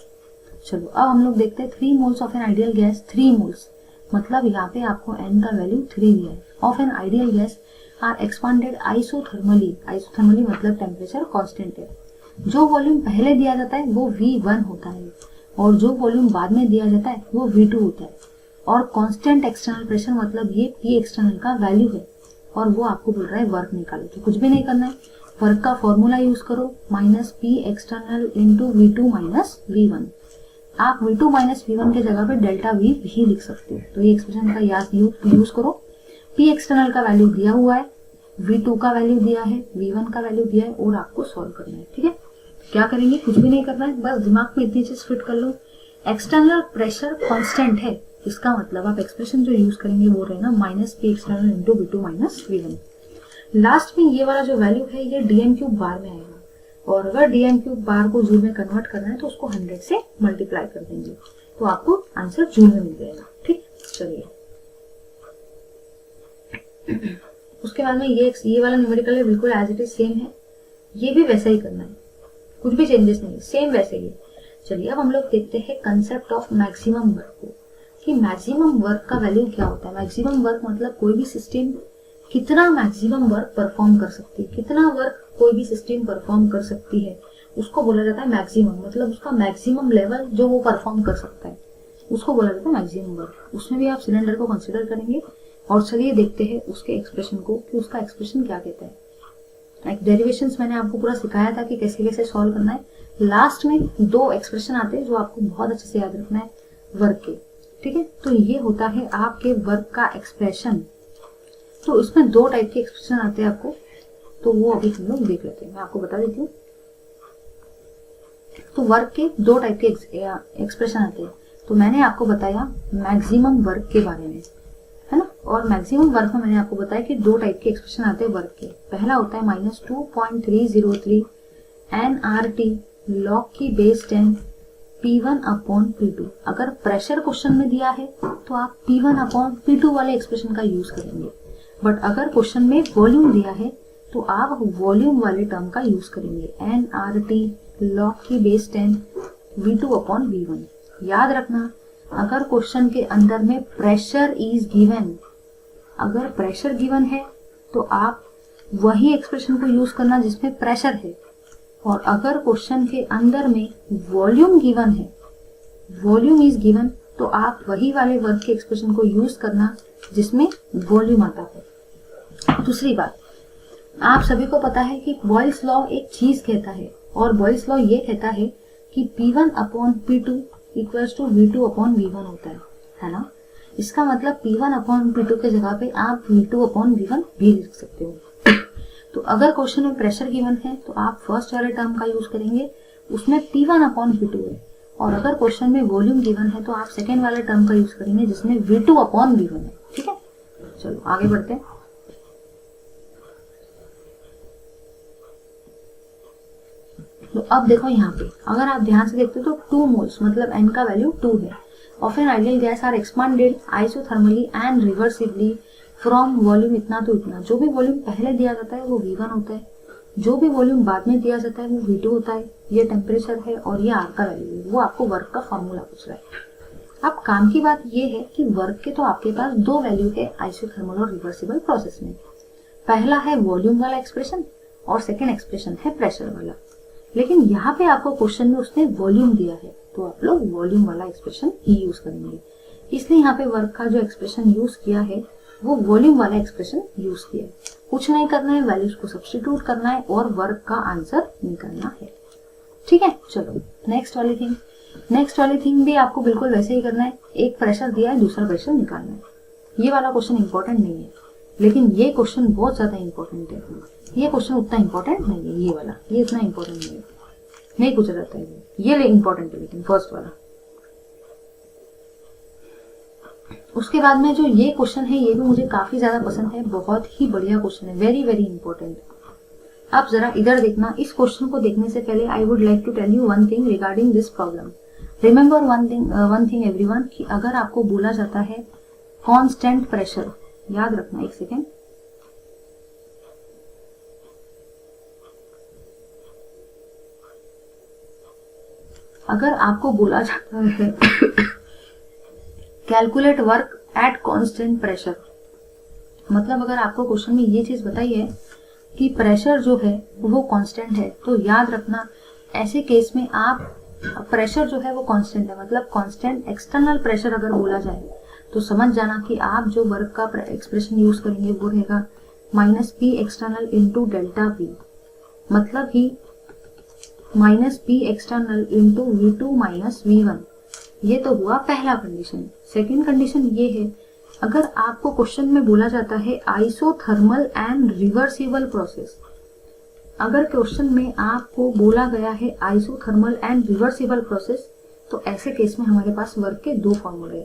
चलो अब हम लोग देखते हैं 3 moles of an ideal gas. 3 moles मतलब यहाँ पे आपको n का वैल्यू 3 दिया है। Of an ideal gas are expanded isothermally. Isothermally मतलब टेम्परेचर कांस्टेंट है। जो वॉल्यूम पहले दिया जाता है वो V1 होता है और जो वॉल्यूम बाद में दिया जाता है वो V2 होता है। और कांस्टेंट एक्सटर्नल प्रेशर मतलब ये P एक्सटर्नल का वैल्यू है और वो आपको बोल रहा है वर्क निकालो। तो कुछ भी नहीं करना है, वर्क का फॉर्मूला यूज करो, -P external into V2 minus V1। आप V2 माइनस V1 के जगह पे डेल्टा V भी लिख सकते हो। तो ये एक्सप्रेशन का यूज करो। P एक्सटर्नल का वैल्यू दिया हुआ है, V2 का वैल्यू दिया है, V1 का वैल्यू दिया है और आपको सॉल्व करना है। ठीक है, क्या करेंगे, कुछ भी नहीं करना है, बस दिमाग में इतनी चीज फिट कर लो। एक्सटर्नल प्रेशर कांस्टेंट है, इसका मतलब आप एक्सप्रेशन जो यूज करेंगे वो रहेगा -P external into V2 minus V1। Last में ये वाला जो वैल्यू है ये dm³ बार में आएगा और अगर dm³ बार को जूल में कन्वर्ट करना है तो उसको 100 से मल्टीप्लाई कर देंगे तो आपको आंसर जूल में मिल जाएगा। ठीक, चलिए उसके बाद में ये वाला न्यूमेरिकल बिल्कुल एज इट इज सेम है, ये भी वैसा ही करना है, कुछ भी चेंजेस नहीं, सेम वैसे ही। चलिए अब हम लोग देखते हैं कंसेप्ट ऑफ मैक्सिमम वर्क को, कि मैक्सिमम वर्क का वैल्यू क्या होता है। मैक्सिमम वर्क मतलब कोई भी सिस्टम कितना मैक्सिमम वर्क परफॉर्म कर सकती है, कितना वर्क कोई भी सिस्टम परफॉर्म कर सकती है, उसको बोला जाता है मैक्सिमम। मतलब उसका मैक्सिमम लेवल जो वो परफॉर्म कर सकता है उसको बोला जाता है मैक्सिमम वर्क। उसमें भी आप सिलेंडर को कंसिडर करेंगे। और चलिए देखते हैं उसके एक्सप्रेशन को कि उसका एक्सप्रेशन क्या कहता है। डेरिवेशंस मैंने आपको पूरा सिखाया था कि कैसे कैसे सॉल्व करना है। लास्ट में 2 एक्सप्रेशन आते हैं जो आपको बहुत अच्छे से याद रखना है वर्क के। ठीक है, तो ये होता है आपके वर्क का एक्सप्रेशन। तो इसमें 2 टाइप के एक्सप्रेशन आते हैं आपको, तो वो अभी हम लोग देख लेते हैं। मैं आपको बता देती हूँ। तो वर्क के 2 टाइप के एक्सप्रेशन आते हैं। तो मैंने आपको बताया मैक्सिमम वर्क के बारे में, है ना। और मैक्सिमम वर्क में मैंने आपको बताया कि 2 टाइप के एक्सप्रेशन आते हैं वर्क के। पहला होता है -2.303 nRT log की बेस 10 P1/P2। अगर प्रेशर क्वेश्चन में दिया है तो आप P1/P2 वाले एक्सप्रेशन का यूज करेंगे, बट अगर क्वेश्चन में वॉल्यूम दिया है तो आप वॉल्यूम वाले टर्म का यूज करेंगे, nRT log की बेस 10 V2/V1। याद रखना, अगर क्वेश्चन के अंदर में प्रेशर इज गिवन, अगर प्रेशर गिवन है तो आप वही एक्सप्रेशन को यूज करना जिसमें प्रेशर है। और अगर क्वेश्चन के अंदर में वॉल्यूम गिवन है, वॉल्यूम इज गिवन, तो आप वही वाले वर्क के एक्सप्रेशन को यूज करना जिसमें वॉल्यूम आता है। दूसरी बात, आप सभी को पता है कि बॉयल्स लॉ एक चीज कहता है और बॉयल्स लॉ ये कहता है कि P1/P2 इक्वल्स टू V2/V1 होता है ना। इसका मतलब P1/P2 के जगह पे आप V2/V1 भी लिख सकते हो। तो अगर क्वेश्चन में प्रेशर गिवन है तो आप फर्स्ट वाले टर्म का यूज करेंगे, उसमें P1/P2 है। और अगर क्वेश्चन में वॉल्यूम गिवन है तो आप सेकेंड वाले टर्म का यूज करेंगे जिसमें V2/V1 है। ठीक है, चलो आगे बढ़ते हैं। तो अब देखो यहाँ पे अगर आप ध्यान से देखते हो तो 2 मोल्स मतलब n का वैल्यू 2 है of an ideal gas are expanded isothermally and reversibly from volume इतना तो इतना। जो भी वॉल्यूम पहले दिया जाता है वो V1 होता है, जो भी वॉल्यूम बाद में दिया जाता है वो V2 होता है। ये टेम्परेचर है और ये R का वैल्यू है। वो आपको वर्क का फॉर्मूला पूछ रहा है। अब काम की बात ये है कि वर्क के तो आपके पास 2 वैल्यू है आइसोथर्मल और रिवर्सिबल प्रोसेस में। पहला है वॉल्यूम वाला एक्सप्रेशन और सेकेंड एक्सप्रेशन है प्रेशर वाला। लेकिन यहाँ पे आपको क्वेश्चन में उसने वॉल्यूम दिया है तो आप लोग वॉल्यूम वाला एक्सप्रेशन ही यूज करेंगे। इसलिए यहाँ पे वर्क का जो एक्सप्रेशन यूज किया है वो वॉल्यूम वाला एक्सप्रेशन यूज किया है। कुछ नहीं करना है, वैल्यूज को सब्स्टिट्यूट करना है और वर्क का आंसर निकालना है। ठीक है, चलो नेक्स्ट वाली थिंग भी आपको बिल्कुल वैसे ही करना है। एक प्रेशर दिया है, दूसरा प्रेशर निकालना है। ये वाला क्वेश्चन इंपॉर्टेंट नहीं है, लेकिन ये क्वेश्चन बहुत ज्यादा इंपॉर्टेंट है। ये क्वेश्चन उतना इंपॉर्टेंट नहीं है, ये वाला, ये इतना इंपॉर्टेंट नहीं है, नहीं पूछा जाता है ये इंपॉर्टेंट है, लेकिन फर्स्ट वाला। उसके बाद में जो ये क्वेश्चन है, ये भी मुझे काफी ज्यादा पसंद है, बहुत ही बढ़िया क्वेश्चन है, वेरी वेरी इंपॉर्टेंट। आप जरा इधर देखना। इस क्वेश्चन को देखने से पहले I would like to tell you one thing regarding this problem. Remember one thing everyone, कि अगर आपको बोला जाता है कांस्टेंट प्रेशर, याद रखना, एक सेकेंड, अगर आपको बोला जाता है calculate work at constant pressure, मतलब अगर आपको क्वेश्चन में ये चीज बताई है कि प्रेशर जो है वो कांस्टेंट है, तो याद रखना ऐसे केस में आप प्रेशर जो है वो कांस्टेंट है, मतलब कांस्टेंट एक्सटर्नल प्रेशर अगर बोला जाए तो समझ जाना कि आप जो वर्क का एक्सप्रेशन यूज करेंगे वो रहेगा minus P external into delta P, मतलब ही minus P external into V2 minus V1। ये तो हुआ पहला कंडीशन। सेकेंड कंडीशन ये है, अगर आपको क्वेश्चन में बोला जाता है आइसोथर्मल एंड रिवर्सिबल प्रोसेस, अगर क्वेश्चन में आपको बोला गया है आइसोथर्मल एंड रिवर्सिबल प्रोसेस, तो ऐसे केस में हमारे पास वर्क के दो फॉर्मूले।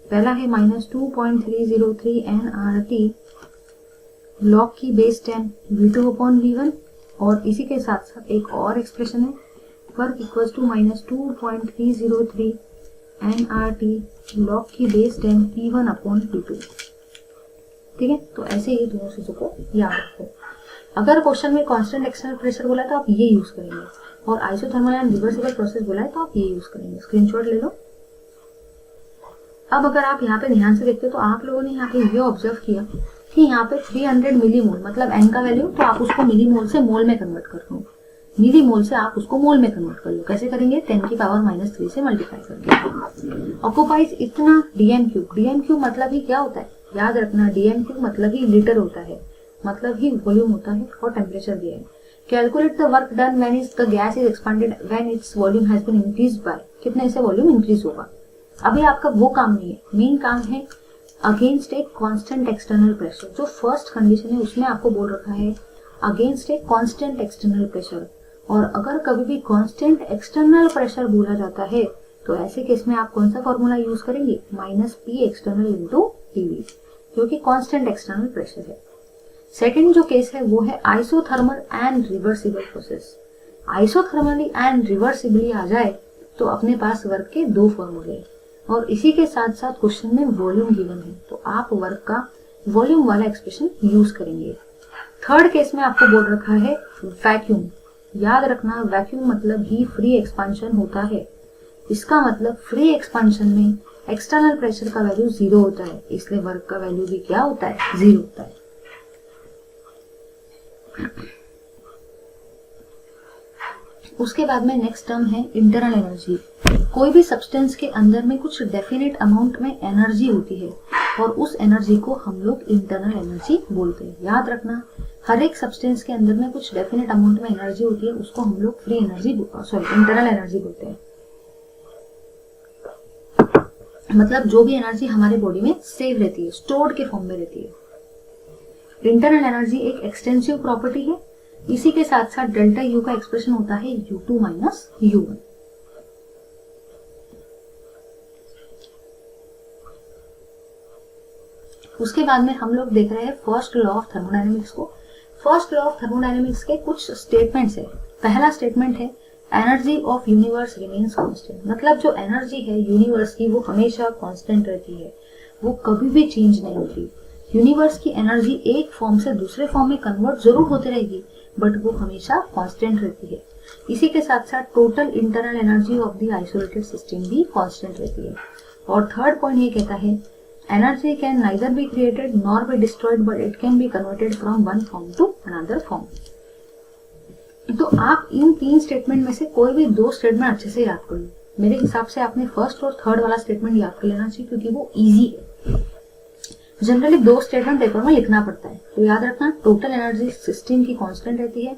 पहला है -2.303 nRT log की बेस 10 V2 अपॉन V1, और इसी के साथ साथ एक और एक्सप्रेशन है work equals to -2.303 nRT log की बेस 10 P1 अपॉन P2। ठीक है, तो ऐसे ये दोनों चीजों को याद रखो। अगर क्वेश्चन में कांस्टेंट एक्सटर्नल प्रेशर बोला है तो आप ये यूज करेंगे, और आइसोथर्मल एंड रिवर्सिबल प्रोसेस बोला है तो आप ये यूज करेंगे। स्क्रीनशॉट ले लो। अब अगर आप यहाँ पे ध्यान से देखते हो तो आप लोगों ने यहाँ पे ये ऑब्जर्व किया कि यहाँ पे 300 मिलीमोल, मतलब एन का वैल्यू, तो आप उसको मिलीमोल से मोल में कन्वर्ट कर लो, मिलीमोल से आप उसको मोल में कन्वर्ट कर लो। कैसे करेंगे? 10 की पावर -3 से मल्टीप्लाई करके। ऑक्युपाइज इतना डीएम क्यूब मतलब ही क्या होता है, याद रखना, डीएम क्यूब मतलब ही लीटर होता है, मतलब ही वॉल्यूम होता है, और टेम्परेचर दिया है। Calculate the work done when the gas is expanded when its volume has been increased by, कितने से वॉल्यूम इंक्रीज होगा। अभी आपका वो काम नहीं है, मेन काम है against a constant external pressure. जो फर्स्ट कंडीशन है उसमें आपको बोल रखा है against a constant external pressure, और अगर कभी भी कांस्टेंट एक्सटर्नल प्रेशर बोला जाता है तो ऐसे केस में आप कौन सा फॉर्मूला यूज करेंगे? -P एक्सटर्नल इंटू PV, क्योंकि कांस्टेंट एक्सटर्नल प्रेशर है। सेकेंड जो केस है वो है isothermal and reversible process. Isothermally and reversibly आ जाए तो अपने पास वर्क के दो फॉर्मूले, और इसी के साथ साथ क्वेश्चन में वॉल्यूम गिवन है तो आप वर्क का वॉल्यूम वाला एक्सप्रेशन यूज करेंगे। थर्ड केस में आपको बोल रखा है वैक्यूम। याद रखना, वैक्यूम मतलब ही फ्री एक्सपांशन होता है। इसका मतलब फ्री एक्सपांशन में एक्सटर्नल प्रेशर का वैल्यू 0 होता है, इसलिए वर्क का वैल्यू भी क्या होता है? 0 होता है। उसके बाद में नेक्स्ट टर्म है इंटरनल एनर्जी। कोई भी सब्सटेंस के अंदर में कुछ डेफिनेट अमाउंट में एनर्जी होती है, और उस एनर्जी को हम लोग इंटरनल एनर्जी बोलते हैं। याद रखना, हर एक सब्सटेंस के अंदर में कुछ डेफिनेट अमाउंट में एनर्जी होती है, उसको हम लोग फ्री एनर्जी इंटरनल एनर्जी बोलते हैं। मतलब जो भी एनर्जी हमारे बॉडी में सेव रहती है, स्टोर्ड के फॉर्म में रहती है। इंटरनल एनर्जी एक एक्सटेंसिव प्रॉपर्टी है। इसी के साथ साथ डेल्टा यू का एक्सप्रेशन होता है U2 माइनस U1। उसके बाद में हम लोग देख रहे हैं फर्स्ट लॉ ऑफ थर्मोडायनेमिक्स को। फर्स्ट लॉ ऑफ थर्मोडायनेमिक्स के कुछ स्टेटमेंट्स है। पहला स्टेटमेंट है energy of universe remains constant, मतलब जो एनर्जी है यूनिवर्स की वो हमेशा कांस्टेंट रहती है, वो कभी भी चेंज नहीं होती। यूनिवर्स की एनर्जी एक फॉर्म से दूसरे फॉर्म में कन्वर्ट जरूर होती रहेगी, बट वो हमेशा कांस्टेंट रहती है। इसी के साथ साथ total internal energy of the isolated system भी कांस्टेंट रहती है। और थर्ड पॉइंट ये कहता है energy can neither be created nor be destroyed, but it can be converted from one form to another form. तो आप इन तीन स्टेटमेंट में से कोई भी दो स्टेटमेंट अच्छे से याद कर लो। मेरे हिसाब से आपने फर्स्ट और थर्ड वाला स्टेटमेंट याद कर लेना चाहिए, क्योंकि वो इजी है। जनरली 2 स्टेटमेंट पेपर में लिखना पड़ता है, तो याद रखना टोटल एनर्जी सिस्टम की कांस्टेंट रहती है,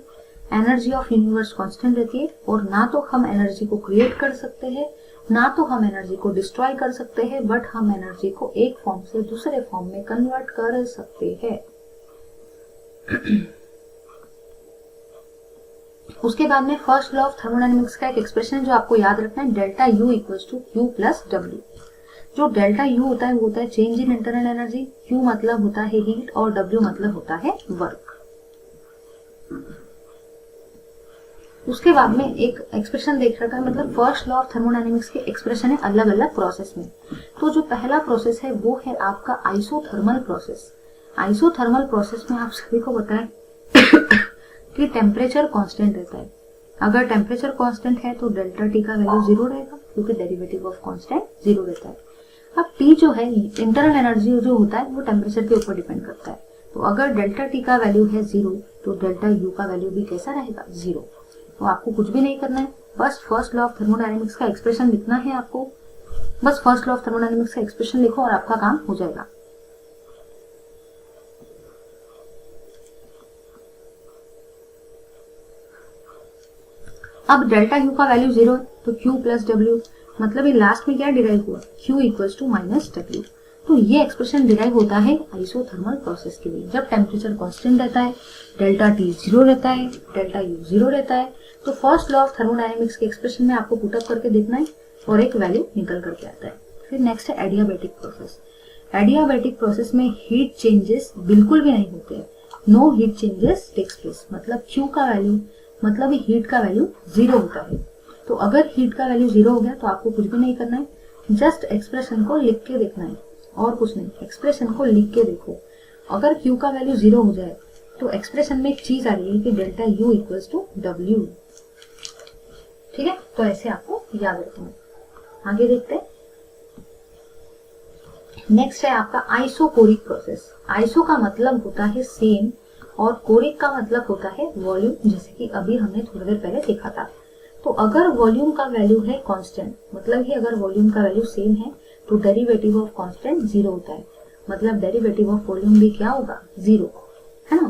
एनर्जी ऑफ यूनिवर्स कांस्टेंट रहती है, और ना तो हम एनर्जी को क्रिएट कर सकते हैं ना तो हम एनर्जी को डिस्ट्रॉय कर सकते हैं, बट हम एनर्जी को एक फॉर्म से दूसरे फॉर्म में कन्वर्ट कर सकते हैं। उसके बाद में फर्स्ट लॉ ऑफ थर्मोडायनेमिक्स का एक एक्सप्रेशन है जो आपको याद रखना है, delta U equals to Q plus W. जो डेल्टा यू होता है वो होता है change in internal energy, Q मतलब होता है हीट और डब्ल्यू मतलब होता है वर्क। उसके बाद में एक एक्सप्रेशन देख रखा है, मतलब फर्स्ट लॉ ऑफ थर्मोडायनेमिक्स के एक्सप्रेशन है अलग अलग प्रोसेस में। तो जो पहला प्रोसेस है वो है आपका आइसोथर्मल प्रोसेस। आइसोथर्मल प्रोसेस में आप सभी को पता है कि टेम्परेचर कांस्टेंट रहता है। अगर टेम्परेचर कांस्टेंट है तो डेल्टा टी का वैल्यू 0 रहेगा, क्योंकि डेरिवेटिव ऑफ कांस्टेंट 0 रहता है। अब टी जो है इंटरनल एनर्जी जो होता है वो टेम्परेचर के ऊपर डिपेंड करता है। तो अगर डेल्टा टी का वैल्यू है 0 तो डेल्टा यू का वैल्यू भी कैसा रहेगा, 0। तो आपको कुछ भी नहीं करना है, बस फर्स्ट लॉ ऑफ थर्मोडायनेमिक्स का एक्सप्रेशन लिखना है आपको। बस फर्स्ट लॉ ऑफ थर्मोडायनेमिक्स का एक्सप्रेशन लिखो और आपका काम हो जाएगा। अब डेल्टा यू का वैल्यू 0 है तो क्यू प्लस डब्ल्यू, मतलब ये लास्ट में क्या डिराइव हुआ, Q equals to minus W. तो ये एक्सप्रेशन डिराइव होता है आइसोथर्मल प्रोसेस के लिए, जब टेम्परेचर कांस्टेंट रहता है, डेल्टा टी 0 रहता है, डेल्टा यू 0 रहता है। तो फर्स्ट लॉ ऑफ थर्मोडायनेमिक्स के एक्सप्रेशन में आपको पुटअप करके देखना है और एक वैल्यू निकल करके आता है। फिर नेक्स्ट है एडियाबैटिक प्रोसेस। एडियाबैटिक प्रोसेस में हीट चेंजेस बिल्कुल भी नहीं होते हैं, no heat changes takes place, मतलब क्यू का वैल्यू मतलब हीट का वैल्यू 0 होता है। तो अगर हीट का वैल्यू 0 हो गया तो आपको कुछ भी नहीं करना है, जस्ट एक्सप्रेशन को लिख के देखना है और कुछ नहीं। एक्सप्रेशन को लिख के देखो, अगर क्यू का वैल्यू 0 हो जाए तो एक्सप्रेशन में एक चीज आ रही है कि delta U equals to W. ठीक है, तो ऐसे आपको याद रखना है। आगे देखते हैं। नेक्स्ट है आपका आइसोकोरिक प्रोसेस। आइसो का मतलब होता है सेम और कोरिक का मतलब होता है वॉल्यूम, जैसे कि अभी हमने थोड़ी देर पहले देखा था। तो अगर वॉल्यूम का वैल्यू है कांस्टेंट, मतलब कि अगर वॉल्यूम का वैल्यू सेम है तो डेरिवेटिव ऑफ कांस्टेंट 0 होता है, मतलब डेरिवेटिव ऑफ वॉल्यूम भी क्या होगा, 0, है ना।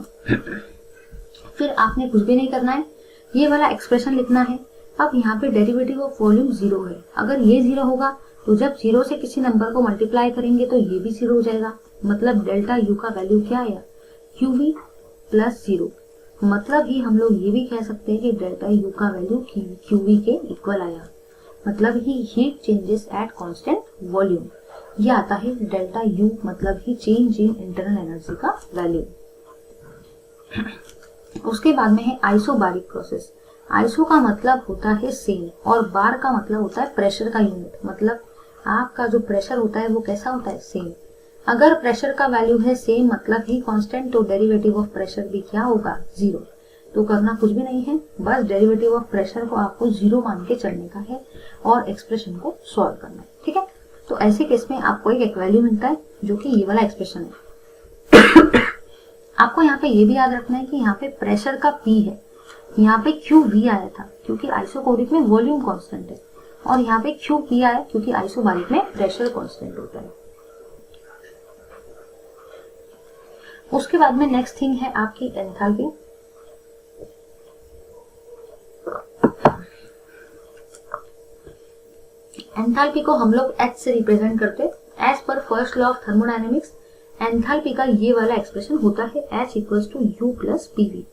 फिर आपने कुछ भी नहीं करना है, ये वाला एक्सप्रेशन लिखना है। अब यहाँ पे डेरिवेटिव ऑफ वॉल्यूम 0 है, अगर ये 0 होगा तो जब 0 से किसी नंबर को मल्टीप्लाई करेंगे तो ये भी 0 हो जाएगा, मतलब डेल्टा यू का वैल्यू क्या आया, क्यूवी प्लस 0। मतलब ही हम लोग ये भी कह सकते हैं कि डेल्टा यू का वैल्यू क्यूवी के इक्वल आया, मतलब ही heat changes at constant volume. ये आता है डेल्टा यू, मतलब ही चेंज इन इंटरनल एनर्जी का वैल्यू। उसके बाद में है आइसोबारिक प्रोसेस। आइसो का मतलब होता है सेम और बार का मतलब होता है प्रेशर का यूनिट, मतलब आपका जो प्रेशर होता है वो कैसा होता है, सेम। अगर प्रेशर का वैल्यू है सेम मतलब ही कांस्टेंट, तो डेरिवेटिव ऑफ प्रेशर भी क्या होगा, 0। तो करना कुछ भी नहीं है, बस डेरिवेटिव ऑफ प्रेशर को आपको 0 मान के चलने का है और एक्सप्रेशन को सॉल्व करना है। ठीक है, तो ऐसे केस में आपको एक वैल्यू मिलता है जो कि ये वाला एक्सप्रेशन है। आपको यहाँ पे ये भी याद रखना है कि यहाँ पे प्रेशर का P है, यहाँ पे QV आया था क्योंकि आइसोकोरिक में वॉल्यूम कांस्टेंट है, और यहाँ पे QP आया क्योंकि आइसोबारिक में प्रेशर कांस्टेंट होता है। उसके बाद में नेक्स्ट थिंग है आपकी एंथैल्पी। एंथैल्पी को हम लोग H से रिप्रेजेंट करते हैं। As per first law of thermodynamics enthalpy का ये वाला एक्सप्रेशन होता है H equals to U plus PV।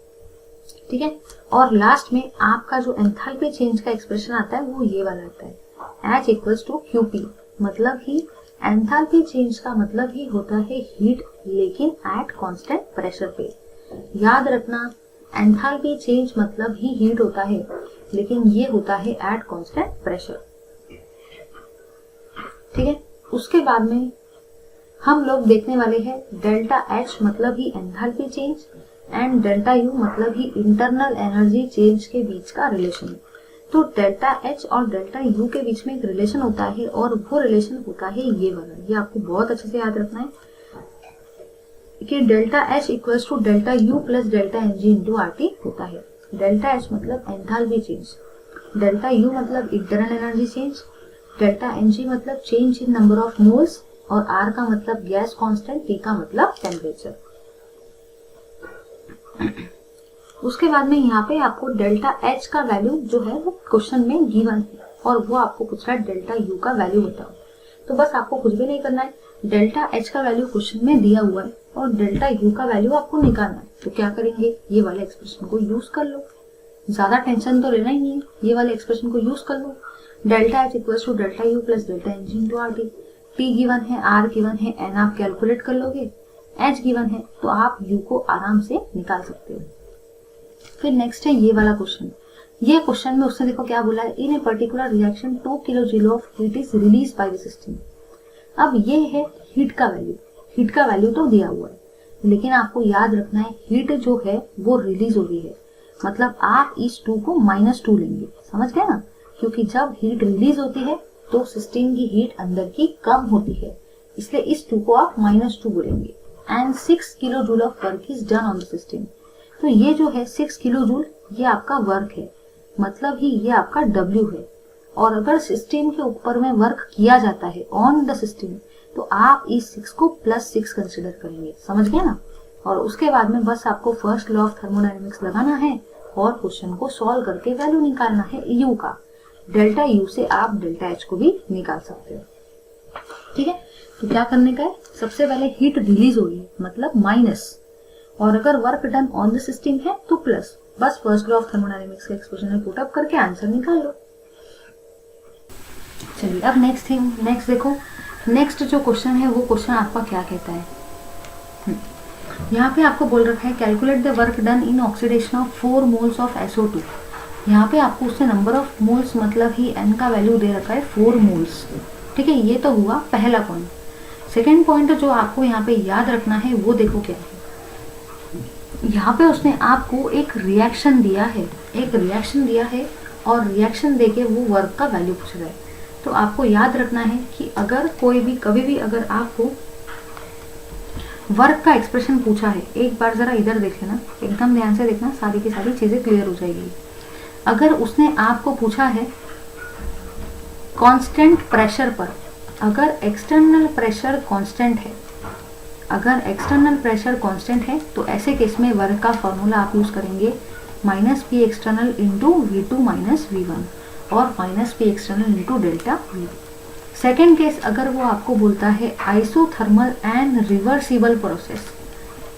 ठीक है, और लास्ट में आपका जो एंथैल्पी चेंज का एक्सप्रेशन आता है वो ये वाला आता है H इक्वल्स टू QP, मतलब ही एंथैल्पी चेंज का मतलब ही होता है हीट, लेकिन एट कांस्टेंट प्रेशर पे। याद रखना एंथैल्पी चेंज मतलब ही हीट होता है, लेकिन ये होता है एट कांस्टेंट प्रेशर। ठीक है, उसके बाद में हम लोग देखने वाले हैं डेल्टा H मतलब ही enthalpy change and delta U मतलब ही इंटरनल एनर्जी चेंज के बीच का रिलेशन। तो डेल्टा H और डेल्टा U के बीच में एक रिलेशन होता है और वो रिलेशन होता है ये वाला। ये आपको बहुत अच्छे से याद रखना है कि delta H equals to delta U plus delta Ng into RT होता है। डेल्टा H मतलब एंथैल्पी चेंज, डेल्टा U मतलब internal energy change, delta Ng मतलब change in number of moles और R का मतलब गैस कांस्टेंट, T का मतलब टेम्परेचर। उसके बाद में यहाँ पे आपको डेल्टा H का वैल्यू जो है वो क्वेश्चन में गिवन है और वो आपको पूछ रहा है डेल्टा U का वैल्यू बताओ। तो बस आपको कुछ भी नहीं करना है, डेल्टा H का वैल्यू क्वेश्चन में दिया हुआ है और डेल्टा U का वैल्यू आपको निकालना है। तो क्या करेंगे, ये वाले एक्सप्रेशन को यूज कर लो, ज्यादा टेंशन तो लेना ही नहीं है, ये वाले एक्सप्रेशन को यूज कर लो। Delta H equal to delta U plus delta Ng into RT। T given है, R गिवन है, N आप कैलकुलेट कर लोगे, H गिवन है तो आप U को आराम से निकाल सकते हो। फिर नेक्स्ट है ये वाला क्वेश्चन। ये क्वेश्चन में उसने देखो क्या बोला है, in a particular reaction 2 kilo joule of heat is release by the system. अब ये है हीट का वैल्यू, हीट का वैल्यू तो दिया हुआ है, लेकिन आपको याद रखना है हीट जो है वो रिलीज हो रही है, मतलब आप इस 2 को -2 लेंगे, समझ गए ना, क्योंकि जब हीट रिलीज होती है तो सिस्टम की हीट अंदर की कम होती है, इसलिए इस 2 को आप -2 बोलेंगे। And 6 kilo joule of work is done on the system. तो ये जो है 6 किलो जूल ये आपका वर्क है, मतलब ही ये आपका W है। और अगर सिस्टम के ऊपर में वर्क किया जाता है ऑन द सिस्टम तो आप इस 6 को +6 कंसिडर करेंगे, समझ गए ना। और उसके बाद में बस आपको फर्स्ट लॉ ऑफ थर्मोडायनेमिक्स लगाना है और क्वेश्चन को सॉल्व करके वैल्यू निकालना है U का। डेल्टा U से आप डेल्टा H को भी निकाल सकते हो, ठीक है। तो क्या करने का है, सबसे पहले हीट रिलीज हो रही है मतलब माइनस, और अगर work done on the system है तो प्लस। बस फर्स्ट लॉ ऑफ थर्मोडायनेमिक्स के एक्सप्रेशन में पुट अप करके आंसर निकाल लो। चलिए अब नेक्स्ट देखो, नेक्स्ट जो क्वेश्चन है वो क्वेश्चन आपका क्या कहता है। यहाँ पे आपको बोल रखा है calculate the work done in oxidation of 4 moles of SO2। यहाँ पे आपको उससे नंबर ऑफ मोल्स मतलब ही N का वैल्यू दे रखा है 4 मोल्स, ठीक है। ये तो हुआ पहला पॉइंट। सेकेंड पॉइंट जो आपको यहाँ पे याद रखना है वो देखो क्या है। यहाँ पे उसने आपको एक रिएक्शन दिया है, और रिएक्शन देके वो वर्क का वैल्यू पूछ रहा है। तो आपको याद रखना है कि अगर कोई भी कभी भी अगर आपको वर्क का एक्सप्रेशन पूछा है, एक बार जरा इधर देख लेना, एकदम ध्यान से देखना, सारी की सारी चीजें क्लियर हो जाएगी। अगर उसने आपको पूछा है कांस्टेंट प्रेशर पर, अगर एक्सटर्नल प्रेशर कांस्टेंट है तो ऐसे केस में वर्क का फॉर्मूला आप यूज करेंगे -P external into V2 - V1 और -P external into delta V। Second case अगर वो आपको बोलता है आइसोथर्मल एंड रिवर्सिबल प्रोसेस,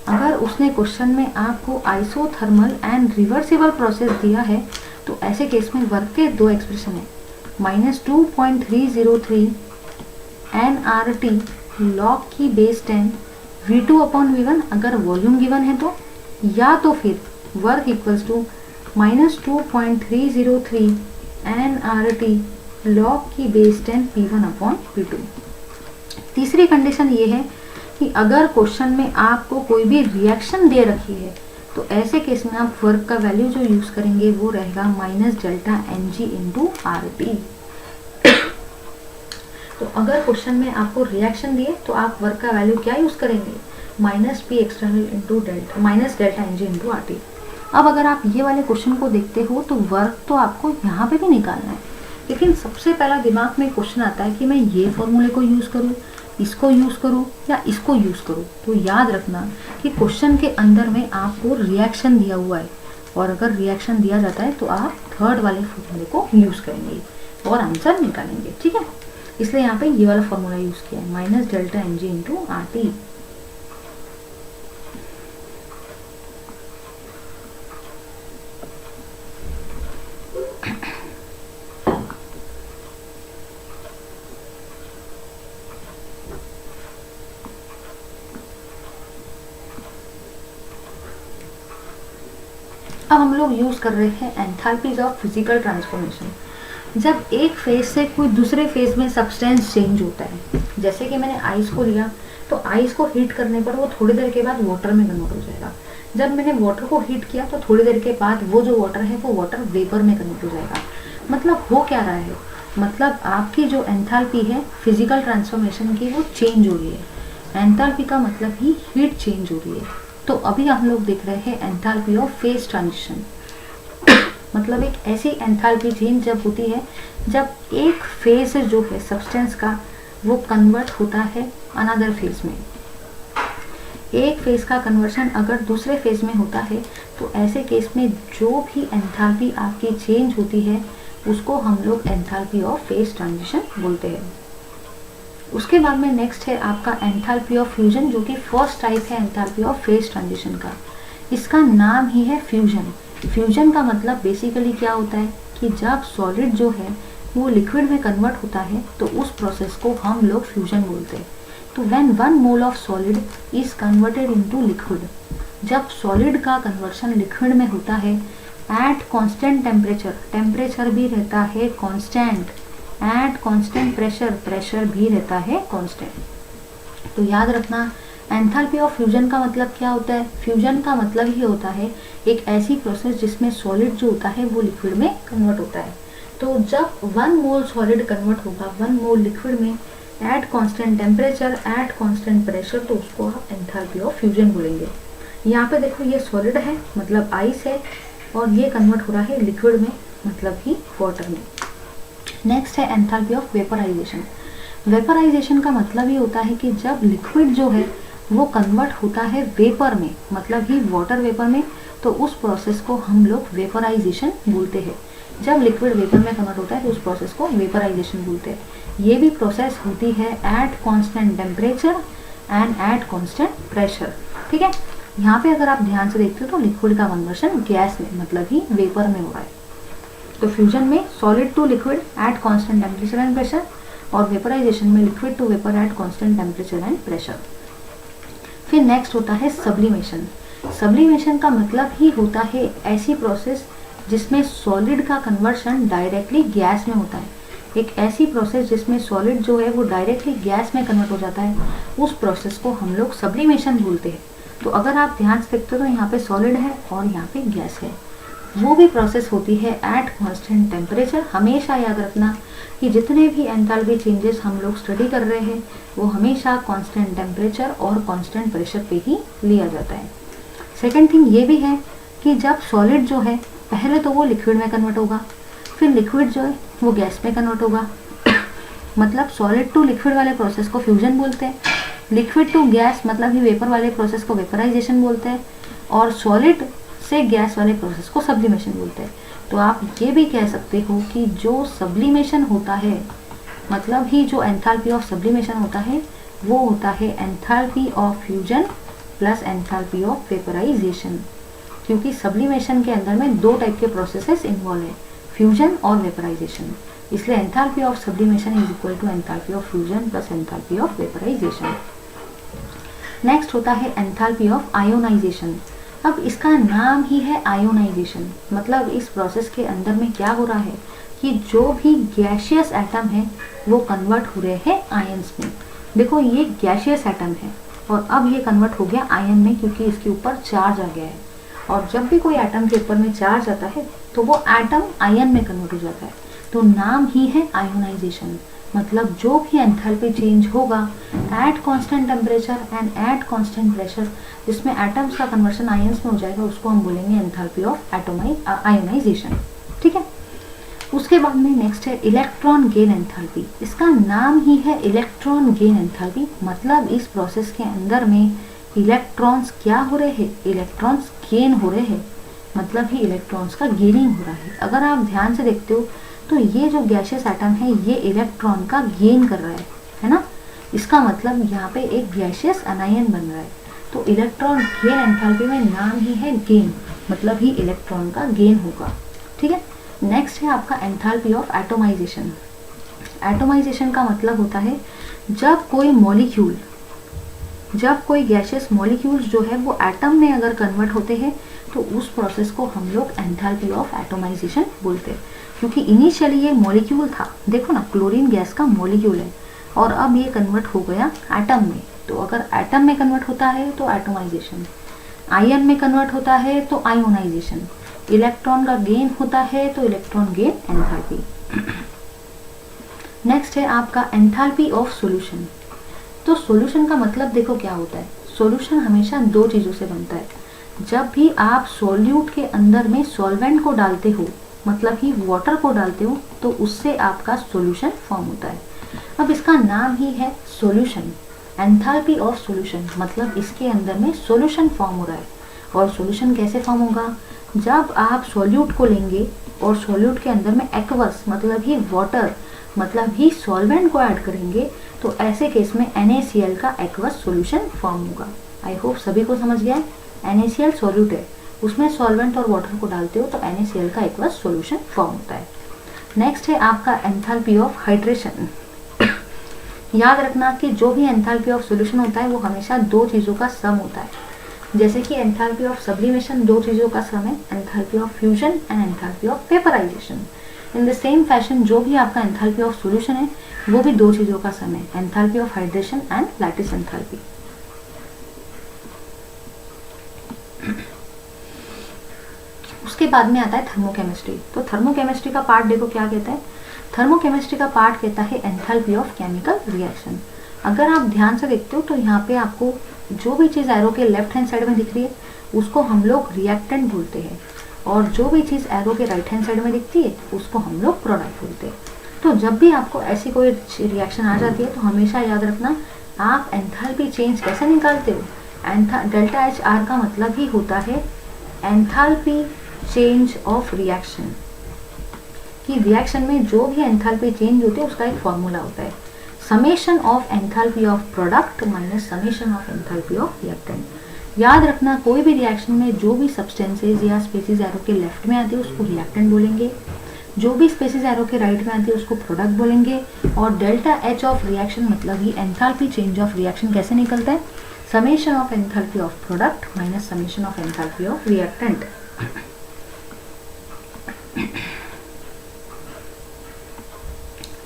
अगर उसने क्वेश्चन में आपको आइसोथर्मल एंड रिवर्सिबल प्रोसेस दिया है तो ऐसे केस में वर्क के 2 एक्सप्रेशन है, -2.303 nRT log की बेस 10 V2/V1 अगर वॉल्यूम गिवन है तो, या तो फिर work equals to -2.303 nRT log की बेस 10 P1/P2। तीसरी कंडीशन ये है कि अगर क्वेश्चन में आपको कोई भी रिएक्शन दे रखी है तो ऐसे केस में आप वर्क का वैल्यू जो यूज करेंगे वो रहेगा -ΔNg इंटू RT। तो अगर क्वेश्चन में आपको रिएक्शन दिए तो आप वर्क का वैल्यू क्या यूज करेंगे, -P external into ΔNg into RT। अब अगर आप ये वाले क्वेश्चन को देखते हो तो वर्क तो आपको यहाँ पे भी निकालना है, लेकिन सबसे पहला दिमाग में क्वेश्चन आता है कि मैं ये फॉर्मूले को यूज करूँ, इसको यूज करूँ या इसको यूज करूँ। तो याद रखना कि क्वेश्चन के अंदर में आपको रिएक्शन दिया हुआ है, और अगर रिएक्शन दिया जाता है तो आप थर्ड वाले फॉर्मूले को यूज करेंगे और आंसर निकालेंगे, ठीक है। इसलिए यहाँ पे ये वाला फॉर्मूला यूज किया है -ΔNg इंटू RT। अब हम लोग यूज कर रहे हैं एंथैल्पीज ऑफ फिजिकल ट्रांसफॉर्मेशन। जब एक फेज से कोई दूसरे फेज में सब्सटेंस चेंज होता है, जैसे कि मैंने आइस को लिया तो आइस को हीट करने पर वो थोड़ी देर के बाद वाटर में कन्वर्ट हो जाएगा। जब मैंने वाटर को हीट किया तो थोड़ी देर के बाद वो जो वाटर है वो वाटर वेपर में कन्वर्ट हो जाएगा। मतलब हो क्या रहा है, मतलब आपकी जो एंथैल्पी है फिजिकल ट्रांसफॉर्मेशन की वो चेंज हो रही है। एंथैल्पी का मतलब ही हीट चेंज हो रही है। तो अभी हम लोग देख रहे हैं एंथैल्पी ऑफ फेज ट्रांजिशन। मतलब एक ऐसी एंथैल्पी चेंज जब होती है जब एक फेज जो है सब्सटेंस का वो कन्वर्ट होता है अनदर फेज में। एक फेज का कन्वर्शन अगर दूसरे फेज में होता है तो ऐसे केस में जो भी एंथैल्पी आपकी चेंज होती है उसको हम लोग एंथैल्पी ऑफ फेज ट्रांजिशन बोलते हैं। उसके बाद में नेक्स्ट है आपका एंथैल्पी ऑफ फ्यूजन, जो कि फर्स्ट टाइप है एंथैल्पी ऑफ फेज ट्रांजिशन का। इसका नाम ही है फ्यूजन। फ्यूजन का मतलब बेसिकली क्या होता है कि जब सॉलिड जो है वो लिक्विड में कन्वर्ट होता है तो उस प्रोसेस को हम लोग फ्यूजन बोलते हैं। तो when 1 mole of solid is converted into liquid, जब सॉलिड का कन्वर्शन लिक्विड में होता है एट कांस्टेंट टेम्परेचर, टेम्परेचर भी रहता है constant, at constant pressure, pressure भी रहता है कांस्टेंट। तो याद रखना एंथैल्पी ऑफ फ्यूजन का मतलब क्या होता है। फ्यूजन का मतलब ही होता है एक ऐसी प्रोसेस जिसमें सॉलिड जो होता है वो लिक्विड में कन्वर्ट होता है। तो जब 1 मोल सॉलिड कन्वर्ट होगा 1 मोल लिक्विड में eight constant temperature, at constant pressure, तो उसको आप एंथैल्पी ऑफ फ्यूजन बोलेंगे। यहाँ पे देखो ये सॉलिड है मतलब आइस है और ये कन्वर्ट हो रहा है लिक्विड में मतलब ही वाटर में। नेक्स्ट है एंथैल्पी ऑफ वेपराइजेशन। वेपराइजेशन का मतलब ये होता है कि जब लिक्विड जो है वो कन्वर्ट होता है वेपर में मतलब ही वाटर वेपर में, तो उस प्रोसेस को हम लोग वेपराइजेशन बोलते हैं। जब लिक्विड वेपर में कन्वर्ट होता है तो उस प्रोसेस को वेपराइजेशन बोलते हैं। ये भी प्रोसेस होती है eight constant temperature and at constant pressure. ठीक है, यहाँ पे अगर आप ध्यान से देखते हो तो लिक्विड का कन्वर्शन गैस में मतलब ही वेपर में हो रहा है। तो फ्यूजन में solid to liquid at constant temperature and pressure और वेपराइजेशन में liquid to vapour at constant temperature and pressure. फिर नेक्स्ट होता है सब्लिमेशन। सब्लिमेशन का मतलब ही होता है ऐसी प्रोसेस जिसमें सॉलिड का कन्वर्शन डायरेक्टली गैस में होता है। एक ऐसी प्रोसेस जिसमें सॉलिड जो है वो डायरेक्टली गैस में कन्वर्ट हो जाता है, उस प्रोसेस को हम लोग सब्लिमेशन बोलते हैं। तो अगर आप ध्यान से देखते हो तो यहाँ पे सॉलिड है और यहाँ पे गैस है। वो भी प्रोसेस होती है एट कांस्टेंट टेम्परेचर। हमेशा याद रखना कि जितने भी एंथैल्पी चेंजेस हम लोग स्टडी कर रहे हैं वो हमेशा कांस्टेंट टेम्परेचर और कांस्टेंट प्रेशर पे ही लिया जाता है। सेकेंड थिंग ये भी है कि जब सॉलिड जो है पहले तो वो लिक्विड में कन्वर्ट होगा, फिर लिक्विड जो है वो गैस में कन्वर्ट होगा मतलब सॉलिड टू लिक्विड वाले प्रोसेस को फ्यूजन बोलते हैं। लिक्विड टू गैस मतलब ही वेपर वाले प्रोसेस को वेपराइजेशन बोलते हैं और सॉलिड से गैस वाले प्रोसेस को सब्लिमेशन बोलते हैं। तो आप ये भी कह सकते हो कि जो सब्लिमेशन होता है मतलब ही जो एंथैल्पी ऑफ सब्लिमेशन होता है वो होता है enthalpy of fusion plus enthalpy of vaporisation, क्योंकि सब्लिमेशन के अंदर में 2 टाइप के प्रोसेसेस इन्वॉल्व है, फ्यूजन और वेपराइजेशन। इसलिए enthalpy of sublimation is equal to enthalpy of fusion plus enthalpy of vaporisation. Next होता है एंथैल्पी ऑफ आयोनाइजेशन। अब इसका नाम ही है आयोनाइजेशन, मतलब इस प्रोसेस के अंदर में क्या हो रहा है कि जो भी गैशियस एटम है वो कन्वर्ट हो रहे हैं आयंस में। देखो ये गैशियस एटम है और अब ये कन्वर्ट हो गया आयन में क्योंकि इसके ऊपर चार्ज आ गया है। और जब भी कोई एटम के ऊपर में चार्ज आता है तो वो एटम आयन में कन्वर्ट हो जाता है। तो नाम ही है आयोनाइजेशन, मतलब जो भी एंथैल्पी चेंज होगा eight constant temperature and at constant pressure जिसमें एटम्स का कन्वर्शन आयंस में हो जाएगा उसको हम बोलेंगे एंथैल्पी ऑफ आयोनाइजेशन। ठीक है, उसके बाद में नेक्स्ट है इलेक्ट्रॉन गेन एंथैल्पी। इसका नाम ही है इलेक्ट्रॉन गेन एंथैल्पी, मतलब इस प्रोसेस के अंदर में इलेक्ट्रॉन्स क्या हो रहे हैं, इलेक्ट्रॉन्स गेन हो रहे हैं, मतलब ही इलेक्ट्रॉन्स का गेनिंग हो रहा है। अगर आप ध्यान से देखते हो तो ये जो गैशियस एटम है ये इलेक्ट्रॉन का गेन कर रहा है ना। इसका मतलब यहाँ पे एक गैशियस अनायन बन रहा है। तो इलेक्ट्रॉन गेन एंथैल्पी में नाम ही है गेन, मतलब ही इलेक्ट्रॉन का गेन होगा। ठीक है, नेक्स्ट है आपका एंथैल्पी ऑफ एटोमाइजेशन। एटोमाइजेशन का मतलब होता है जब कोई गैशियस मॉलिक्यूल्स जो है वो एटम में अगर कन्वर्ट होते हैं तो उस प्रोसेस को हम लोग एंथैल्पी ऑफ एटोमाइजेशन बोलते हैं। क्योंकि इनिशियली ये मॉलिक्यूल था, देखो ना क्लोरीन गैस का मॉलिक्यूल है और अब ये कन्वर्ट हो गया एटम में। तो अगर एटम में कन्वर्ट होता है तो एटोमाइजेशन, आयन में कन्वर्ट होता है तो आयोनाइजेशन, इलेक्ट्रॉन का गेन होता है तो इलेक्ट्रॉन गेन एंथैल्पी। नेक्स्ट है आपका एंथैल्पी ऑफ सॉल्यूशन। तो सॉल्यूशन का मतलब देखो क्या होता है, सॉल्यूशन हमेशा 2 चीज़ों से बनता है। जब भी आप सॉल्यूट के अंदर में सॉल्वेंट को डालते हो मतलब ही वाटर को डालते हो तो उससे आपका सॉल्यूशन फॉर्म होता है। अब इसका नाम ही है सॉल्यूशन, एंथैल्पी ऑफ सॉल्यूशन, मतलब इसके अंदर में सॉल्यूशन फॉर्म हो रहा है। और सॉल्यूशन कैसे फॉर्म होगा, जब आप सॉल्यूट को लेंगे और सॉल्यूट के अंदर में एक्वस मतलब ही वाटर मतलब ही सॉल्वेंट को ऐड करेंगे, तो ऐसे केस में NaCl का एक्वस सॉल्यूशन फॉर्म होगा। आई होप सभी को समझ गया है। NaCl सॉल्यूट है, उसमें सॉल्वेंट और वाटर को डालते हो तो NaCl का एक्वस सॉल्यूशन फॉर्म होता है। नेक्स्ट है आपका एंथैल्पी ऑफ हाइड्रेशन। याद रखना कि जो भी एंथैल्पी ऑफ सॉल्यूशन होता है वो हमेशा दो चीज़ों का सम होता है। जैसे कि एंथैल्पी ऑफ सब्लिमेशन दो चीज़ों का सम है, enthalpy of fusion and enthalpy of vaporisation. In the same fashion जो भी आपका एंथैल्पी ऑफ सॉल्यूशन है वो भी दो चीज़ों का सम है, enthalpy of hydration and lattice enthalpy. उसके बाद में आता है थर्मोकेमिस्ट्री। तो थर्मोकेमिस्ट्री का पार्ट देखो क्या कहता है, थर्मोकेमिस्ट्री का पार्ट कहता है एंथैल्पी ऑफ केमिकल रिएक्शन। अगर आप ध्यान से देखते हो तो यहाँ पे आपको जो भी चीज़ एरो के लेफ्ट हैंड साइड में दिख रही है उसको हम लोग रिएक्टेंट बोलते हैं, और जो भी चीज़ एरो के राइट हैंड साइड में दिखती है उसको हम लोग प्रोडक्ट बोलते हैं। तो जब भी आपको ऐसी कोई रिएक्शन आ जाती है तो हमेशा याद रखना आप एंथैल्पी चेंज कैसे निकालते हो। डेल्टा एच आर का मतलब ही होता है एंथैल्पी चेंज ऑफ रिएक्शन, कि रिएक्शन में जो भी एंथैल्पी चेंज होती है उसका एक फॉर्मूला होता है, summation of enthalpy of product minus summation of enthalpy of reactant. याद रखना कोई भी रिएक्शन में जो भी सब्सटेंसेज या स्पेसीज एरो के लेफ्ट में आती है उसको रिएक्टेंट बोलेंगे, जो भी स्पेसीज एरो के राइट में आती है उसको प्रोडक्ट बोलेंगे। और डेल्टा एच ऑफ रिएक्शन मतलब ही एंथैल्पी चेंज ऑफ रिएक्शन कैसे निकलता है, summation of enthalpy of product minus summation of enthalpy of reactant.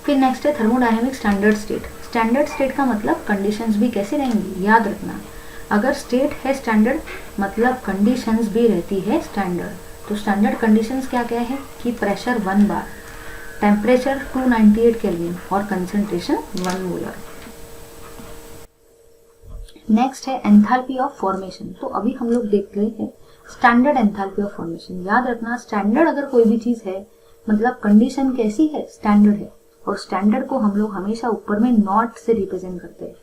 फिर नेक्स्ट है thermodynamic standard state. Standard state का मतलब कंडीशंस भी कैसे रहेंगी, याद रखना अगर स्टेट है स्टैंडर्ड मतलब कंडीशंस भी रहती है स्टैंडर्ड। तो स्टैंडर्ड कंडीशंस क्या क्या है कि प्रेशर 1 बार, टेम्परेचर 298 केल्विन और कंसंट्रेशन 1 मोलर। नेक्स्ट है एंथैल्पी ऑफ फॉर्मेशन। तो अभी हम लोग देख रहे हैं स्टैंडर्ड एंथैल्पी ऑफ फॉर्मेशन। याद रखना स्टैंडर्ड अगर कोई भी चीज है मतलब कंडीशन कैसी है, स्टैंडर्ड है, और स्टैंडर्ड को हम लोग हमेशा ऊपर में नॉट से रिप्रेजेंट करते हैं।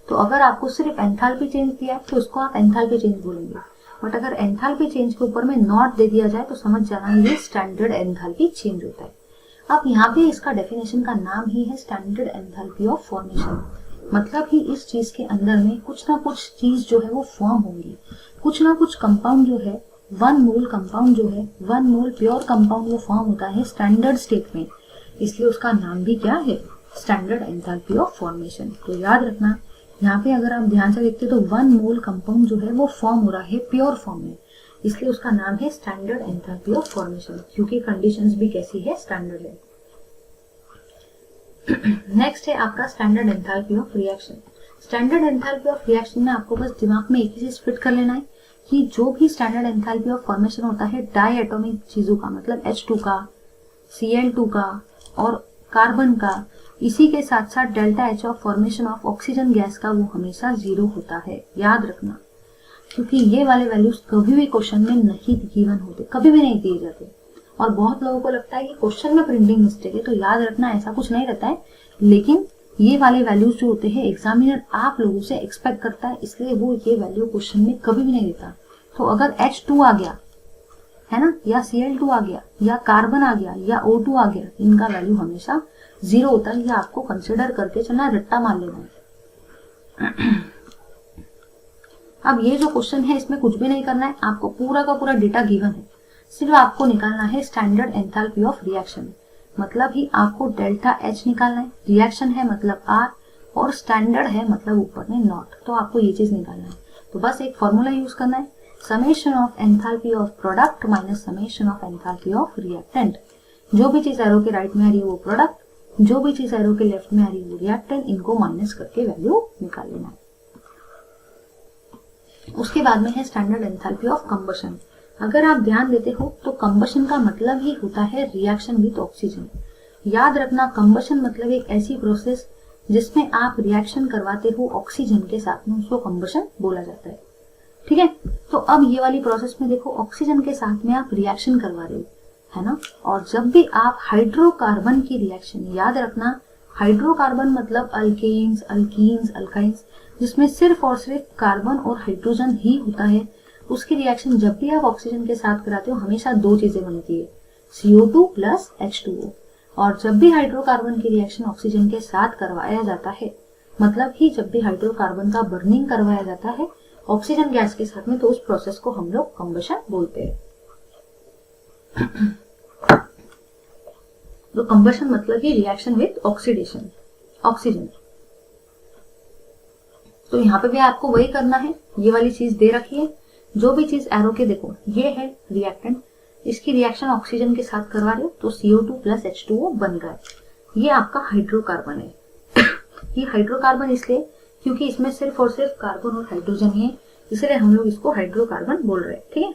तो अगर आपको सिर्फ एंथैल्पी चेंज दिया है तो उसको आप एंथैल्पी चेंज बोलेंगे, बट अगर एंथैल्पी चेंज के ऊपर में नॉट दे दिया जाए तो समझ जाना ये स्टैंडर्ड एंथैल्पी चेंज होता है। अब यहाँ पे इसका डेफिनेशन का नाम ही है स्टैंडर्ड एंथैल्पी ऑफ फॉर्मेशन, मतलब ही इस चीज के अंदर में कुछ ना कुछ चीज जो है वो फॉर्म होंगी, कुछ ना कुछ कंपाउंड जो है 1 मोल कंपाउंड जो है 1 मोल प्योर कंपाउंड वो फॉर्म होता है स्टैंडर्ड स्टेट में, इसलिए उसका नाम भी क्या है, स्टैंडर्ड एंथैल्पी ऑफ फॉर्मेशन। तो याद रखना यहाँ पे अगर आप ध्यान से देखते तो 1 मोल कंपाउंड जो है वो फॉर्म हो रहा है प्योर फॉर्म में, इसलिए उसका नाम है स्टैंडर्ड एंथैल्पी ऑफ फॉर्मेशन, क्योंकि कंडीशंस भी कैसी है, स्टैंडर्ड है। नेक्स्ट है आपका standard enthalpy of reaction. Standard enthalpy of reaction में आपको बस दिमाग में एक ही चीज फिट कर लेना है कि जो भी स्टैंडर्ड एंथैल्पी ऑफ फॉर्मेशन होता है डाई एटॉमिक चीजों का, मतलब H2 का, Cl2 का और कार्बन का, इसी के साथ साथ delta H of formation of oxygen gas का, वो हमेशा 0 होता है। याद रखना क्योंकि ये वाले वैल्यूज कभी भी क्वेश्चन में नहीं गिवन होते, कभी भी नहीं दिए जाते, और बहुत लोगों को लगता है कि क्वेश्चन में प्रिंटिंग मिस्टेक है। तो याद रखना ऐसा कुछ नहीं रहता है, लेकिन ये वाले वैल्यूज जो होते हैं एग्जामिनर आप लोगों से एक्सपेक्ट करता है, इसलिए वो ये वैल्यू क्वेश्चन में कभी भी नहीं देता। तो अगर H2 आ गया है ना, या Cl2 आ गया, या कार्बन आ गया, या O2 आ गया, इनका वैल्यू हमेशा 0 होता है, या आपको कंसिडर करके चलना, रट्टा मार लेना है। अब ये जो क्वेश्चन है इसमें कुछ भी नहीं करना है, आपको पूरा का पूरा डेटा गिवन है, सिर्फ आपको निकालना है स्टैंडर्ड एंथैल्पी ऑफ रिएक्शन, मतलब ही आपको डेल्टा एच निकालना है, रिएक्शन है मतलब R, और स्टैंडर्ड है मतलब ऊपर में नॉट, तो आपको ये चीज निकालना है। तो बस एक फॉर्मूला यूज करना है, summation of enthalpy of product minus summation of enthalpy of reactant. जो भी चीज एरो के राइट में आ रही है वो प्रोडक्ट, जो भी चीज एरो के लेफ्ट में आ रही है वो रिएक्टेंट, इनको माइनस करके वैल्यू निकाल लेना है। उसके बाद में है स्टैंडर्ड एंथैल्पी ऑफ कंबशन। अगर आप ध्यान देते हो तो कंबशन का मतलब ही होता है रिएक्शन विद ऑक्सीजन। याद रखना कंबशन मतलब एक ऐसी प्रोसेस जिसमें आप रिएक्शन करवाते हो ऑक्सीजन के साथ में, उसको कंबशन बोला जाता है। ठीक है, तो अब ये वाली प्रोसेस में देखो ऑक्सीजन के साथ में आप रिएक्शन करवा रहे हो, है ना, और जब भी आप हाइड्रोकार्बन की रिएक्शन, याद रखना हाइड्रोकार्बन मतलब अल्केन्स, अल्कीन्स, अल्काइंस, जिसमें सिर्फ और सिर्फ कार्बन और हाइड्रोजन ही होता है। उसकी रिएक्शन जब भी आप ऑक्सीजन के साथ कराते हो हमेशा दो चीजें बनती है, CO2 प्लस H2O। और जब भी हाइड्रोकार्बन की रिएक्शन ऑक्सीजन के साथ करवाया जाता है, मतलब ही जब भी हाइड्रोकार्बन का बर्निंग करवाया जाता है ऑक्सीजन गैस के साथ में, तो उस प्रोसेस को हम लोग कंबशन बोलते हैं। तो कंबशन मतलब ही रिएक्शन विद ऑक्सीडेशन, ऑक्सीजन। तो यहाँ पे भी आपको वही करना है, ये वाली चीज दे रखी है, जो भी चीज एरो के देखो, ये है रिएक्टेंट, इसकी रिएक्शन ऑक्सीजन के साथ करवा रहे हो तो CO2 प्लस H2O बन रहा है, ये आपका हाइड्रोकार्बन है। ये हाइड्रोकार्बन इसलिए क्योंकि इसमें सिर्फ और सिर्फ कार्बन और हाइड्रोजन ही है, इसलिए हम लोग इसको हाइड्रोकार्बन बोल रहे हैं। ठीक है,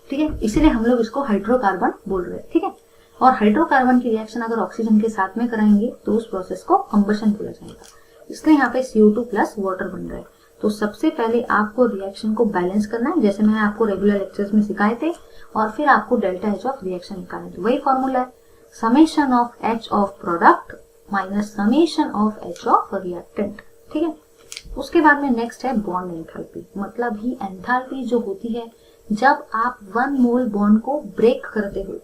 ठीक है, इसीलिए हम लोग इसको हाइड्रोकार्बन बोल रहे हैं। ठीक है, और हाइड्रोकार्बन की रिएक्शन अगर ऑक्सीजन के साथ में कराएंगे तो उस प्रोसेस को कंबशन बोला जाएगा। इसलिए यहाँ पे CO2 प्लस वाटर बन रहा है। तो सबसे पहले आपको रिएक्शन को बैलेंस करना है, जैसे मैंने आपको रेगुलर लेक्चर्स में सिखाए थे, और फिर आपको डेल्टा H ऑफ रिएक्शन निकालना है। तो वही फॉर्मूला है, summation of H of product minus summation of H of reactant. ठीक है, उसके बाद में नेक्स्ट है बॉन्ड एंथैल्पी, मतलब ही एंथैल्पी जो होती है जब आप 1 मोल बॉन्ड को ब्रेक करते हो,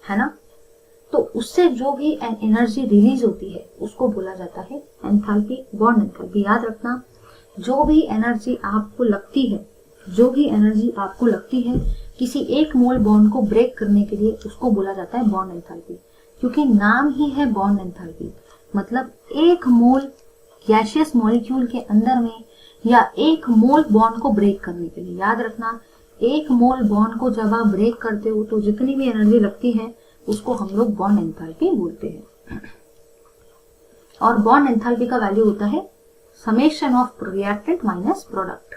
है ना, तो उससे जो भी एनर्जी रिलीज होती है उसको बोला जाता है एंथैल्पी, बॉन्ड एंथैल्पी। याद रखना, जो भी एनर्जी आपको लगती है, जो भी एनर्जी आपको लगती है किसी एक मोल बॉन्ड को ब्रेक करने के लिए, उसको बोला जाता है बॉन्ड एंथैल्पी, क्योंकि नाम ही है बॉन्ड एंथैल्पी। मतलब एक मोल गैसियस मॉलिक्यूल के अंदर में या एक मोल बॉन्ड को ब्रेक करने के लिए, याद रखना, एक मोल बॉन्ड को जब आप ब्रेक करते हो तो जितनी भी एनर्जी लगती है उसको हम लोग बॉन्ड एंथैल्पी बोलते हैं। और बॉन्ड एंथैल्पी का वैल्यू होता है summation of reactant minus product.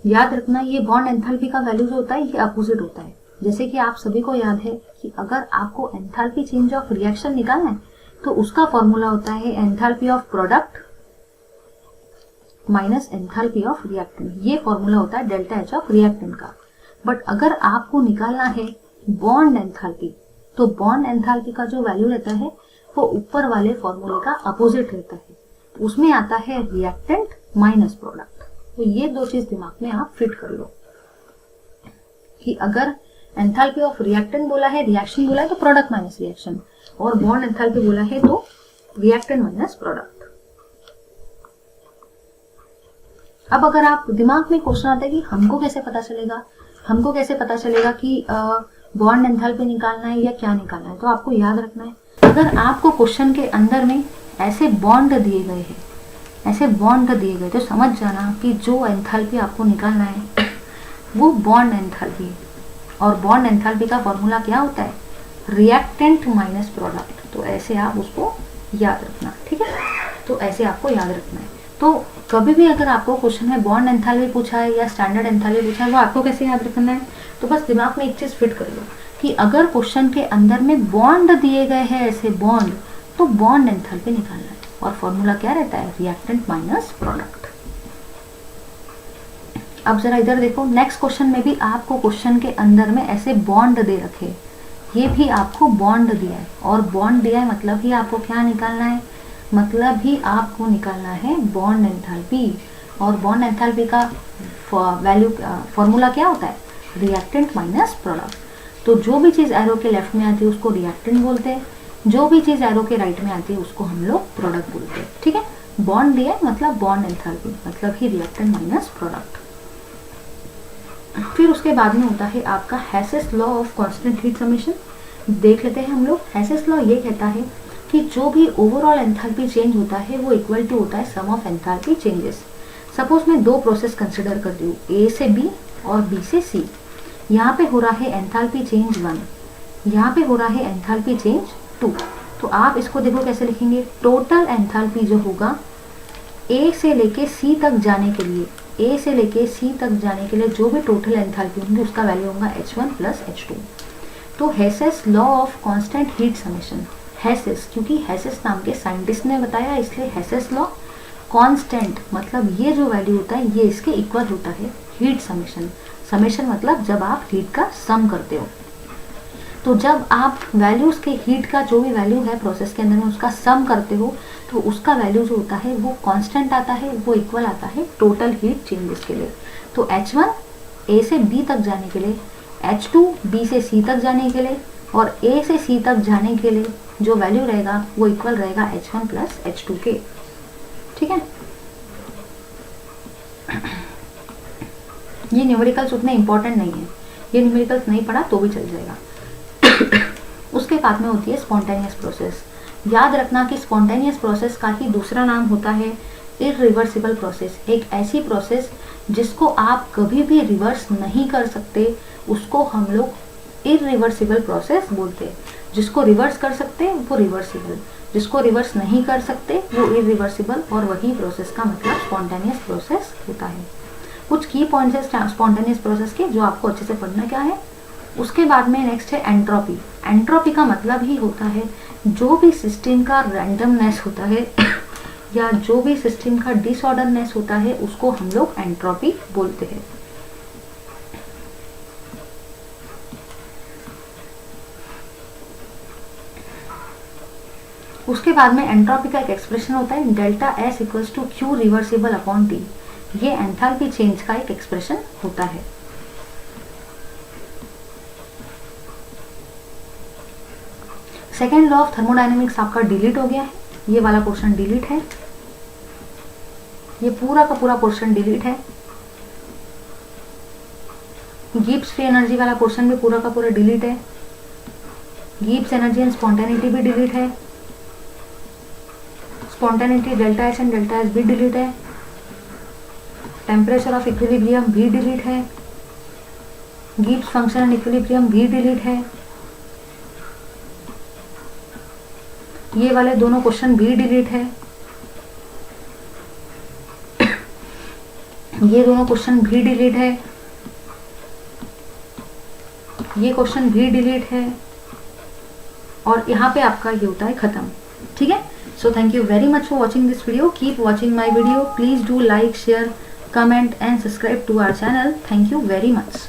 याद रखना, ये बॉन्ड एंथैल्पी का वैल्यू जो होता है ये अपोजिट होता है। जैसे कि आप सभी को याद है कि अगर आपको एंथैल्पी चेंज ऑफ रिएक्शन निकालना है तो उसका फॉर्मूला होता है enthalpy of product minus enthalpy of reactant. ये फॉर्मूला होता है डेल्टा H ऑफ रिएक्टेंट का। बट अगर आपको निकालना है बॉन्ड एंथैल्पी, तो बॉन्ड एंथैल्पी का जो वैल्यू रहता है वो ऊपर वाले फॉर्मूले का अपोजिट रहता है, उसमें आता है रिएक्टेंट माइनस प्रोडक्ट। तो ये दो चीज दिमाग में आप फिट कर लो कि अगर एंथैल्पी ऑफ रिएक्टेंट बोला है, रिएक्शन बोला है तो प्रोडक्ट माइनस रिएक्शन, और बॉन्ड एंथैल्पी बोला है तो रिएक्टेंट माइनस प्रोडक्ट। अब अगर आप दिमाग में क्वेश्चन आता है कि हमको कैसे पता चलेगा कि बॉन्ड एंथैल्पी निकालना है या क्या निकालना है, तो आपको याद रखना है, अगर आपको क्वेश्चन के अंदर में ऐसे बॉन्ड दिए गए हैं, ऐसे बॉन्ड दिए गए, तो समझ जाना कि जो एंथैल्पी आपको निकालना है वो बॉन्ड एंथैल्पी है। और बॉन्ड एंथैल्पी का फॉर्मूला क्या होता है, रिएक्टेंट माइनस प्रोडक्ट। तो ऐसे आप उसको याद रखना। ठीक है, तो ऐसे आपको याद रखना है। तो कभी भी अगर आपको क्वेश्चन में बॉन्ड एंथैल्पी पूछा है या स्टैंडर्ड एंथैल्पी पूछा है, वो आपको कैसे याद रखना है, तो बस दिमाग में एक चीज फिट कर लो कि अगर क्वेश्चन के अंदर में बॉन्ड दिए गए हैं, ऐसे बॉन्ड, तो बॉन्ड एंथैल्पी निकालना है। और फॉर्मूला क्या रहता है, रिएक्टेंट माइनस प्रोडक्ट। अब जरा इधर देखो, नेक्स्ट क्वेश्चन में भी आपको क्वेश्चन के अंदर में ऐसे बॉन्ड दे रखे, ये भी आपको बॉन्ड दिया है, और बॉन्ड दिया है मतलब ही आपको क्या निकालना है, मतलब ही आपको निकालना है बॉन्ड एंथैल्पी। और बॉन्ड एंथैल्पी का वैल्यू फॉर्मूला क्या होता है, रिएक्टेंट माइनस प्रोडक्ट। तो जो भी चीज एरो के लेफ्ट में आती है उसको रिएक्टेंट बोलते हैं, जो भी चीज एरो के राइट में आती है उसको हम लोग प्रोडक्ट बोलते हैं। ठीक है, बॉन्ड दिया है मतलब बॉन्ड एंथैल्पी, मतलब ही रिएक्टेंट माइनस प्रोडक्ट। फिर उसके बाद में होता है आपका Hess's law of constant heat summation. देख लेते हैं हम लोग। हेसेस लॉ ये कहता है कि जो भी ओवरऑल एंथैल्पी चेंज होता है वो इक्वल टू होता है सम ऑफ एंथैल्पी चेंजेस। सपोज मैं दो प्रोसेस कंसिडर करती हूँ, ए से बी और बी से सी। यहाँ पे हो रहा है एंथैल्पी चेंज 1, यहाँ पे हो रहा है एंथैल्पी चेंज 2। तो आप इसको देखो कैसे लिखेंगे, टोटल एंथैल्पी जो होगा ए से लेके सी तक जाने के लिए, ए से लेके सी तक जाने के लिए जो भी टोटल एंथैल्पी होंगी उसका वैल्यू होगा H1 प्लस H2। तो Hess's law of constant heat summation, Hess's क्योंकि हेसेस नाम के साइंटिस्ट ने बताया इसलिए हेसेस लॉ। कांस्टेंट मतलब ये जो वैल्यू होता है ये इसके इक्वल होता है हीट समेशन। समेशन मतलब जब आप हीट का सम करते हो। तो जब आप वैल्यूज के हीट का जो भी वैल्यू है प्रोसेस के अंदर में उसका सम करते हो तो उसका वैल्यू जो होता है वो कांस्टेंट आता है, वो इक्वल आता है टोटल हीट चेंजेस के लिए। तो H1 A से B तक जाने के लिए, H2 B से C तक जाने के लिए और A से C तक जाने के लिए जो वैल्यू रहेगा वो इक्वल रहेगा H1 प्लस H2 के। ठीक है, ये न्यूमेरिकल्स उतने इंपॉर्टेंट नहीं है, ये न्यूमेरिकल्स नहीं पढ़ा तो भी चल जाएगा। उसके बाद में होती है स्पॉन्टेनियस प्रोसेस। याद रखना कि स्पॉन्टेनियस प्रोसेस का ही दूसरा नाम होता है इरिवर्सिबल प्रोसेस। एक ऐसी प्रोसेस जिसको आप कभी भी रिवर्स नहीं कर सकते उसको हम लोग इरिवर्सिबल प्रोसेस बोलते हैं। जिसको रिवर्स कर सकते वो रिवर्सिबल, जिसको रिवर्स नहीं कर सकते वो इरिवर्सिबल, और वही प्रोसेस का मतलब स्पॉन्टेनियस प्रोसेस होता है। कुछ की पॉइंट्स है स्पॉन्टेनियस प्रोसेस के जो आपको अच्छे से पढ़ना क्या है। उसके बाद में नेक्स्ट है एंट्रोपी। एंट्रोपी का मतलब ही होता है जो भी सिस्टम का रैंडमनेस होता है या जो भी सिस्टम का डिसऑर्डरनेस होता है उसको हम लोग एंट्रोपी बोलते हैं। उसके बाद में एंट्रोपी का एक एक्सप्रेशन होता है delta S equals to Q reversible upon T. ये एंथैल्पी चेंज का एक एक्सप्रेशन होता है। सेकेंड लॉ ऑफ थर्मोडायनेमिक्स आपका डिलीट हो गया है, ये वाला पोर्शन डिलीट है, ये पूरा का पूरा पोर्शन डिलीट है। गिब्स फ्री एनर्जी वाला पोर्शन भी पूरा का पूरा डिलीट है। गिब्स एनर्जी एंड स्पॉन्टेनिटी भी डिलीट है। Spontaneity delta H and delta S भी डिलीट है। टेम्परेचर ऑफ इक्विलिब्रियम भी डिलीट है। गिब्स फंक्शन एंड इक्विलिब्रियम भी डिलीट है। ये वाले दोनों क्वेश्चन भी डिलीट है। ये दोनों क्वेश्चन भी डिलीट है। ये क्वेश्चन भी डिलीट है। और यहाँ पे आपका ये होता है खत्म। ठीक है, so thank you very much for watching this video. Keep watching my video. Please do like, share, comment and subscribe to our channel. Thank you very much.